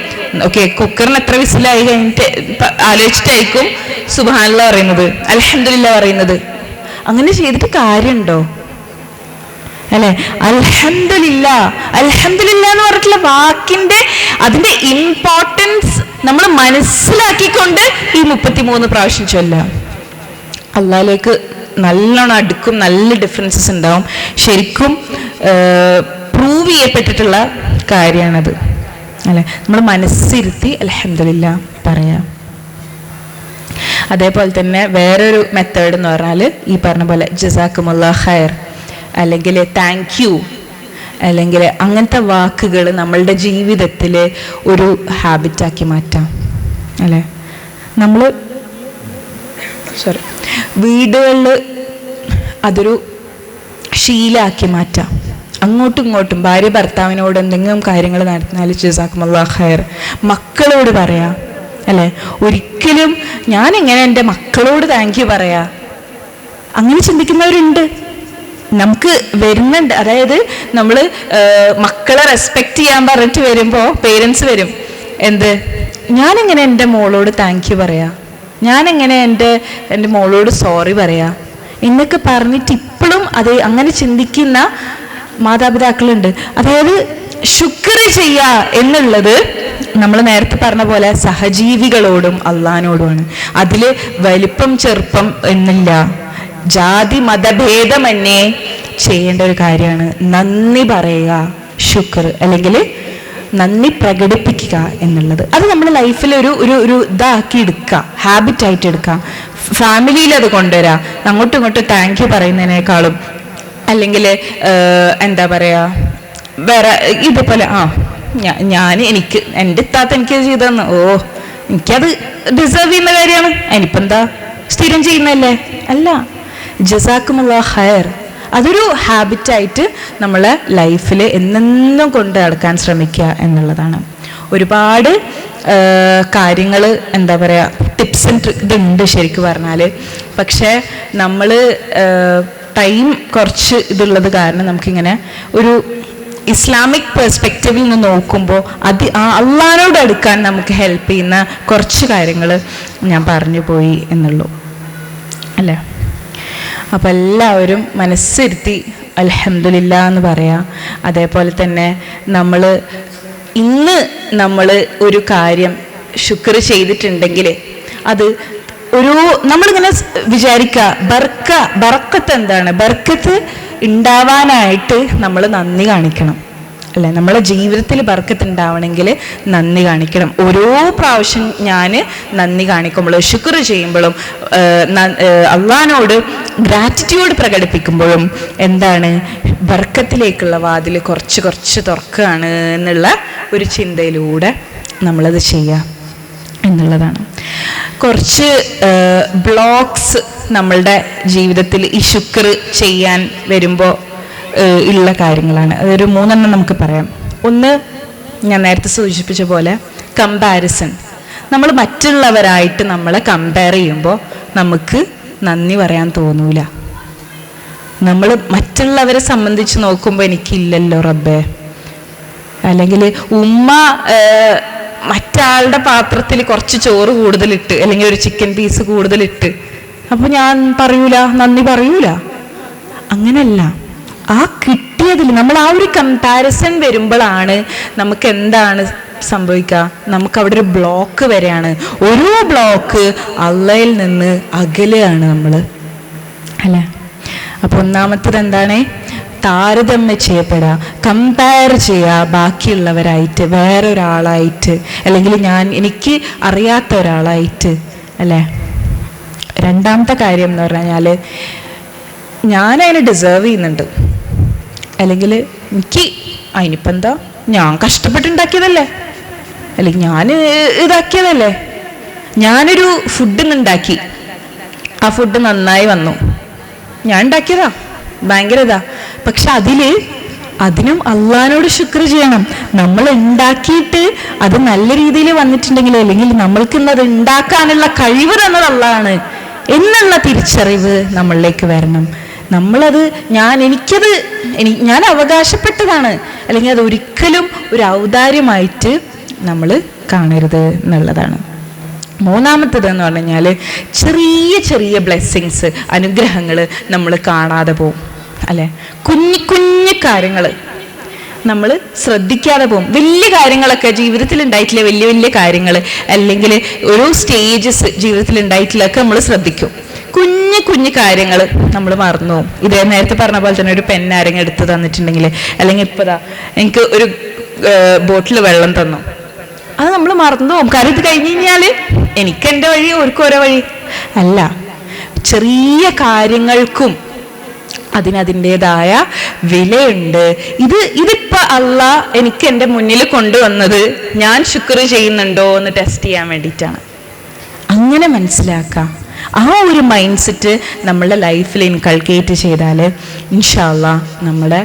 ഓക്കെ, കുക്കറിന് എത്ര വിസിലായി കഴിഞ്ഞിട്ട് ആലോചിച്ചിട്ടായിരിക്കും സുബ്ഹാനല്ലാഹ് പറയുന്നത്, അൽഹംദുലില്ലാ പറയുന്നത്. അങ്ങനെ ചെയ്തിട്ട് കാര്യമുണ്ടോ അല്ലെ? അൽഹംദുലില്ലാ, അൽഹംദുലില്ലാ എന്ന് പറഞ്ഞിട്ടുള്ള വാക്കിന്റെ അതിന്റെ ഇമ്പോർട്ടൻസ് നമ്മൾ മനസ്സിലാക്കിക്കൊണ്ട് ഈ 33 പ്രാവശ്യം ചൊല്ലാം. അള്ളാഹിലേക്ക് നല്ലോണം അടുക്കും, നല്ല ഡിഫറൻസസ് ഉണ്ടാവും. ശരിക്കും പ്രൂവ് ചെയ്യപ്പെട്ടിട്ടുള്ള കാര്യമാണത് അല്ലെ? നമ്മൾ മനസ്സിരുത്തി അൽഹംദുലില്ലാ പറയാം. അതേപോലെ തന്നെ വേറൊരു മെത്തേഡ് എന്ന് പറഞ്ഞാൽ ഈ പറഞ്ഞ പോലെ ജസാക്കുമുല്ലാഹ് ഖൈർ, അല്ലെങ്കിൽ താങ്ക് യു, അല്ലെങ്കിൽ അങ്ങനത്തെ വാക്കുകൾ നമ്മളുടെ ജീവിതത്തിൽ ഒരു ഹാബിറ്റാക്കി മാറ്റാം അല്ലേ? നമ്മൾ വീടുകളിൽ അതൊരു ശീലമാക്കി മാറ്റാം. അങ്ങോട്ടും ഇങ്ങോട്ടും ഭാര്യ ഭർത്താവിനോട് എന്തെങ്കിലും കാര്യങ്ങൾ നടത്തിയാൽ ജസാക്കുമുല്ലാഹ് ഖൈർ, മക്കളോട് പറയാം അല്ലേ? ഒരിക്കലും ഞാനെങ്ങനെ എൻ്റെ മക്കളോട് താങ്ക് യു പറയാ? അങ്ങനെ ചിന്തിക്കുന്നവരുണ്ട്, നമുക്ക് വരുന്നുണ്ട്. അതായത് നമ്മൾ മക്കളെ റെസ്പെക്റ്റ് ചെയ്യാൻ പറഞ്ഞിട്ട് വരുമ്പോൾ പേരൻസ് വരും, ഞാനെങ്ങനെ എൻ്റെ മോളോട് താങ്ക് യു പറയാ? ഞാനെങ്ങനെ എൻ്റെ മോളോട് സോറി പറയാ എന്നൊക്കെ പറഞ്ഞിട്ട് ഇപ്പോഴും അത് അങ്ങനെ ചിന്തിക്കുന്ന മാതാപിതാക്കളുണ്ട്. അതായത് ശുക്ർ ചെയ്യുക എന്നുള്ളത് നമ്മൾ നേരത്തെ പറഞ്ഞ പോലെ സഹജീവികളോടും അള്ളാഹിനോടുമാണ്. അതിൽ വലിപ്പം ചെറുപ്പം എന്നില്ല, ജാതി മതഭേദമന്യേ ചെയ്യേണ്ട ഒരു കാര്യമാണ് നന്ദി പറയുക, ശുക്ർ. അല്ലെങ്കിൽ നന്ദി പ്രകടിപ്പിക്കുക എന്നുള്ളത്. അത് നമ്മുടെ ലൈഫിൽ ഒരു ഇതാക്കി എടുക്കുക, ഹാബിറ്റായിട്ട് എടുക്കുക. ഫാമിലിയിൽ അത് കൊണ്ടുവരാം. അങ്ങോട്ടും ഇങ്ങോട്ടും താങ്ക് യു പറയുന്നതിനേക്കാളും, അല്ലെങ്കിൽ എന്താ പറയുക, വേറെ ഇതുപോലെ ഞാൻ എനിക്ക് എൻ്റെ ഇത്താത്ത എനിക്കത് ചെയ്തു തന്നു, എനിക്കത് ഡിസേർവ് ചെയ്യുന്ന കാര്യമാണ്, ഇനിയിപ്പോൾ എന്താ സ്ഥിരം ചെയ്യുന്നല്ലേ, അല്ല, ജസാക്കുമുല്ലാഹ് ഖൈർ. അതൊരു ഹാബിറ്റായിട്ട് നമ്മളെ ലൈഫിൽ എന്നെന്നും കൊണ്ട് നടക്കാൻ ശ്രമിക്കുക എന്നുള്ളതാണ്. ഒരുപാട് കാര്യങ്ങൾ എന്താ പറയുക, ടിപ്സ് ആൻഡ് ഇതുണ്ട് ശരിക്കും പറഞ്ഞാൽ. പക്ഷേ നമ്മൾ ടൈം കുറച്ച് ഇതുള്ളത് കാരണം നമുക്കിങ്ങനെ ഒരു ഇസ്ലാമിക് പെർസ്പെക്റ്റീവിൽ നിന്ന് നോക്കുമ്പോൾ അള്ളാഹ്നോട് അടുക്കാൻ നമുക്ക് ഹെൽപ്പ് ചെയ്യുന്ന കുറച്ച് കാര്യങ്ങൾ ഞാൻ പറഞ്ഞു പോയി എന്നുള്ളൂ, അല്ലേ? അപ്പം എല്ലാവരും മനസ്സിരുത്തി അൽഹംദുലില്ലാ എന്ന് പറയാം. അതേപോലെ തന്നെ ഇന്ന് നമ്മൾ ഒരു കാര്യം ശുക്ർ ചെയ്തിട്ടുണ്ടെങ്കിൽ അത് നമ്മളിങ്ങനെ വിചാരിക്കുക, ബർക്കത്ത് എന്താണ്? ബർക്കത്ത് ഉണ്ടാവാനായിട്ട് നമ്മൾ നന്ദി കാണിക്കണം, അല്ലേ? നമ്മളെ ജീവിതത്തിൽ ബർക്കത്ത് ഉണ്ടാവണമെങ്കിൽ നന്ദി കാണിക്കണം. ഓരോ പ്രാവശ്യം ഞാൻ നന്ദി കാണിക്കുമ്പോഴും ശുക്ർ ചെയ്യുമ്പോഴും അള്ളാഹിനോട് ഗ്രാറ്റിറ്റ്യൂഡ് പ്രകടിപ്പിക്കുമ്പോഴും എന്താണ്, ബർക്കത്തിലേക്കുള്ള വാതിൽ കുറച്ച് കുറച്ച് തുറക്കുകയാണ് എന്നുള്ള ഒരു ചിന്തയിലൂടെ നമ്മളത് ചെയ്യുക എന്നുള്ളതാണ്. കുറച്ച് ബ്ലോക്സ് നമ്മളുടെ ജീവിതത്തിൽ ഈ ശുക്ർ ചെയ്യാൻ വരുമ്പോൾ ഉള്ള കാര്യങ്ങളാണ്. അതൊരു 3 നമുക്ക് പറയാം. ഒന്ന്, ഞാൻ നേരത്തെ സൂചിപ്പിച്ച പോലെ കമ്പാരിസൺ. നമ്മൾ മറ്റുള്ളവരായിട്ട് നമ്മളെ കമ്പയർ ചെയ്യുമ്പോൾ നമുക്ക് നന്ദി പറയാൻ തോന്നൂല. നമ്മൾ മറ്റുള്ളവരെ സംബന്ധിച്ച് നോക്കുമ്പോൾ എനിക്കില്ലല്ലോ റബ്ബേ, അല്ലെങ്കിൽ ഉമ്മ മറ്റാളുടെ പാത്രത്തിൽ കുറച്ച് ചോറ് കൂടുതലിട്ട് അല്ലെങ്കിൽ ഒരു ചിക്കൻ പീസ് കൂടുതലിട്ട്, അപ്പോൾ ഞാൻ നന്ദി പറയൂല. അങ്ങനെയല്ല, ആ കിട്ടിയതിൽ നമ്മൾ ആ ഒരു കമ്പാരിസൺ വരുമ്പോഴാണ് നമുക്ക് എന്താണ് സംഭവിക്കുക, നമുക്ക് അവിടെ ഒരു ബ്ലോക്ക് വരെയാണ്. ഓരോ ബ്ലോക്ക് അള്ളയിൽ നിന്ന് അകലെയാണ് നമ്മൾ, അല്ലേ? അപ്പോൾ ഒന്നാമത്തത് എന്താണ്? താരതമ്യം ചെയ്യപ്പെടുക, കമ്പയർ ചെയ്യുക ബാക്കിയുള്ളവരായിട്ട്, വേറൊരാളായിട്ട്, അല്ലെങ്കിൽ എനിക്ക് അറിയാത്ത ഒരാളായിട്ട്, അല്ലേ? രണ്ടാമത്തെ കാര്യം എന്ന് പറഞ്ഞാൽ ഞാനതിന് ഡിസേർവ് ചെയ്യുന്നുണ്ട്, അല്ലെങ്കിൽ അതിനിപ്പോൾ എന്താ, ഞാൻ കഷ്ടപ്പെട്ടുണ്ടാക്കിയതല്ലേ, അല്ലെങ്കിൽ ഞാൻ ഇതാക്കിയതല്ലേ. ഞാനൊരു ഫുഡ് ഉണ്ടാക്കി, ആ ഫുഡ് നന്നായി വന്നു, ഞാൻ ഉണ്ടാക്കിയതാ, ഭയങ്കര പക്ഷെ അതിനും അള്ളാഹിനോട് ശുക്ർ ചെയ്യണം. നമ്മൾ ഉണ്ടാക്കിയിട്ട് അത് നല്ല രീതിയിൽ വന്നിട്ടുണ്ടെങ്കിൽ, അല്ലെങ്കിൽ നമ്മൾക്ക് ഇന്നത് ഉണ്ടാക്കാനുള്ള കഴിവ് തന്നത് അള്ളാഹാണ് എന്നുള്ള തിരിച്ചറിവ് നമ്മളിലേക്ക് വരണം. നമ്മളത് ഞാൻ അവകാശപ്പെട്ടതാണ്, അല്ലെങ്കിൽ അത് ഒരിക്കലും ഒരു ഔദാര്യമായിട്ട് നമ്മൾ കാണരുത് എന്നുള്ളതാണ്. മൂന്നാമത്തേത് എന്ന് പറഞ്ഞു കഴിഞ്ഞാൽ ചെറിയ ചെറിയ ബ്ലെസ്സിങ്സ്, അനുഗ്രഹങ്ങൾ നമ്മൾ കാണാതെ പോവും, അല്ലേ? കുഞ്ഞു കാര്യങ്ങൾ നമ്മൾ ശ്രദ്ധിക്കാതെ പോകും. വലിയ കാര്യങ്ങളൊക്കെ ജീവിതത്തിൽ ഉണ്ടായിട്ടില്ല, വലിയ വലിയ കാര്യങ്ങൾ അല്ലെങ്കിൽ ഓരോ സ്റ്റേജസ് ജീവിതത്തിൽ ഉണ്ടായിട്ടില്ലൊക്കെ നമ്മൾ ശ്രദ്ധിക്കും. കുഞ്ഞു കാര്യങ്ങൾ നമ്മൾ മറന്നു പോകും. ഇതേ നേരത്തെ പറഞ്ഞ പോലെ തന്നെ ഒരു പെൻ ആരെങ്കിലും എടുത്ത് തന്നിട്ടുണ്ടെങ്കിൽ, അല്ലെങ്കിൽ ഇപ്പതാ എനിക്ക് ഒരു ബോട്ടിൽ വെള്ളം തന്നു, അത് നമ്മൾ മറന്നു പോകും. കാരണം ഇത് കഴിഞ്ഞ് കഴിഞ്ഞാൽ എനിക്ക് എൻ്റെ വഴി, ഓർക്കും ഓരോ വഴി അല്ല. ചെറിയ കാര്യങ്ങൾക്കും അതിനതിൻ്റെതായ വിലയുണ്ട്. ഇതിപ്പോ അള്ളാഹ് എനിക്ക് എൻ്റെ മുന്നിൽ കൊണ്ടുവന്നത് ഞാൻ ശുക്ർ ചെയ്യുന്നുണ്ടോ എന്ന് ടെസ്റ്റ് ചെയ്യാൻ വേണ്ടിയിട്ടാണ്. അങ്ങനെ മനസ്സിലാക്കാം. ആ ഒരു മൈൻഡ് സെറ്റ് നമ്മളുടെ ലൈഫിൽ ഇൻകൾക്കേറ്റ് ചെയ്താൽ ഇൻഷാ അള്ളാഹ് നമ്മുടെ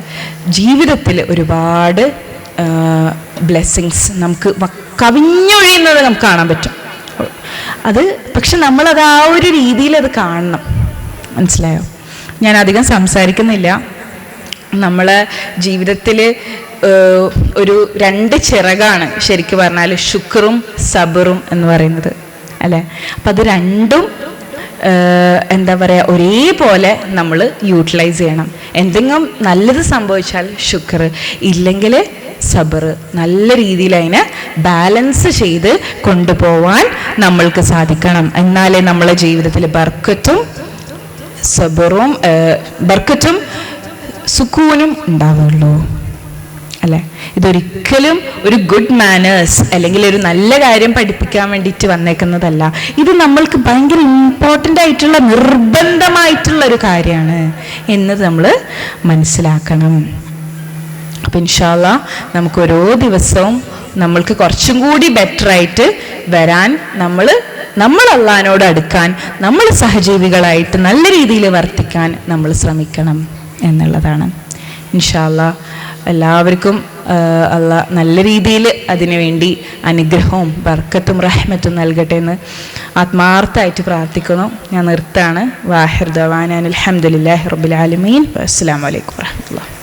ജീവിതത്തിൽ ഒരുപാട് ബ്ലെസ്സിങ്സ് നമുക്ക് കവിഞ്ഞൊഴിയുന്നത് നമുക്ക് കാണാൻ പറ്റും. പക്ഷെ നമ്മളത് ആ ഒരു രീതിയിൽ അത് കാണണം. മനസ്സിലായോ? ഞാൻ അധികം സംസാരിക്കുന്നില്ല. നമ്മളെ ജീവിതത്തിൽ ഒരു 2 ചിറകാണ് ശരിക്കും പറഞ്ഞാൽ ശുക്റും സബറും എന്ന് പറയുന്നത്, അല്ലേ? അപ്പം അത് രണ്ടും എന്താ പറയുക, ഒരേപോലെ നമ്മൾ യൂട്ടിലൈസ് ചെയ്യണം. എന്തെങ്കിലും നല്ലത് സംഭവിച്ചാൽ ശുക്ർ, ഇല്ലെങ്കിൽ സബർ. നല്ല രീതിയിൽ അതിനെ ബാലൻസ് ചെയ്ത് കൊണ്ടുപോവാൻ നമ്മൾക്ക് സാധിക്കണം. എന്നാലേ നമ്മളെ ജീവിതത്തിൽ ബർക്കത്തും സുക്കൂനും ഉണ്ടാവുള്ളൂ. അല്ലേ? ഇതൊരിക്കലും ഒരു ഗുഡ് മാനേഴ്സ് അല്ലെങ്കിൽ ഒരു നല്ല കാര്യം പഠിപ്പിക്കാൻ വേണ്ടിയിട്ട് വന്നേക്കുന്നതല്ല. ഇത് നമ്മൾക്ക് ഭയങ്കര ഇമ്പോർട്ടൻ്റ് ആയിട്ടുള്ള നിർബന്ധമായിട്ടുള്ള ഒരു കാര്യമാണ് എന്നത് നമ്മൾ മനസ്സിലാക്കണം. അപ്പം ഇൻഷാ അല്ലാഹ് നമുക്ക് ഓരോ ദിവസവും നമ്മൾക്ക് കുറച്ചും കൂടി ബെറ്ററായിട്ട് വരാൻ, നമ്മൾ അള്ളാഹിനോട് അടുക്കാൻ, നമ്മൾ സഹജീവികളായിട്ട് നല്ല രീതിയിൽ വർത്തിക്കാൻ നമ്മൾ ശ്രമിക്കണം എന്നുള്ളതാണ്. ഇൻഷാ അല്ലാഹ് എല്ലാവർക്കും അള്ളാഹ് നല്ല രീതിയിൽ അതിനുവേണ്ടി അനുഗ്രഹവും ബർക്കത്തും റഹ്മത്തും നൽകട്ടെ എന്ന് ആത്മാർത്ഥമായിട്ട് പ്രാർത്ഥിക്കുന്നു. ഞാൻ നിർത്താണ്. വാഹിർ ദവാന അൽഹംദുലില്ലാഹി റബ്ബിൽ ആലമീൻ. അസ്സലാമു അലൈക്കും വറഹ്മത്തുള്ളാഹി.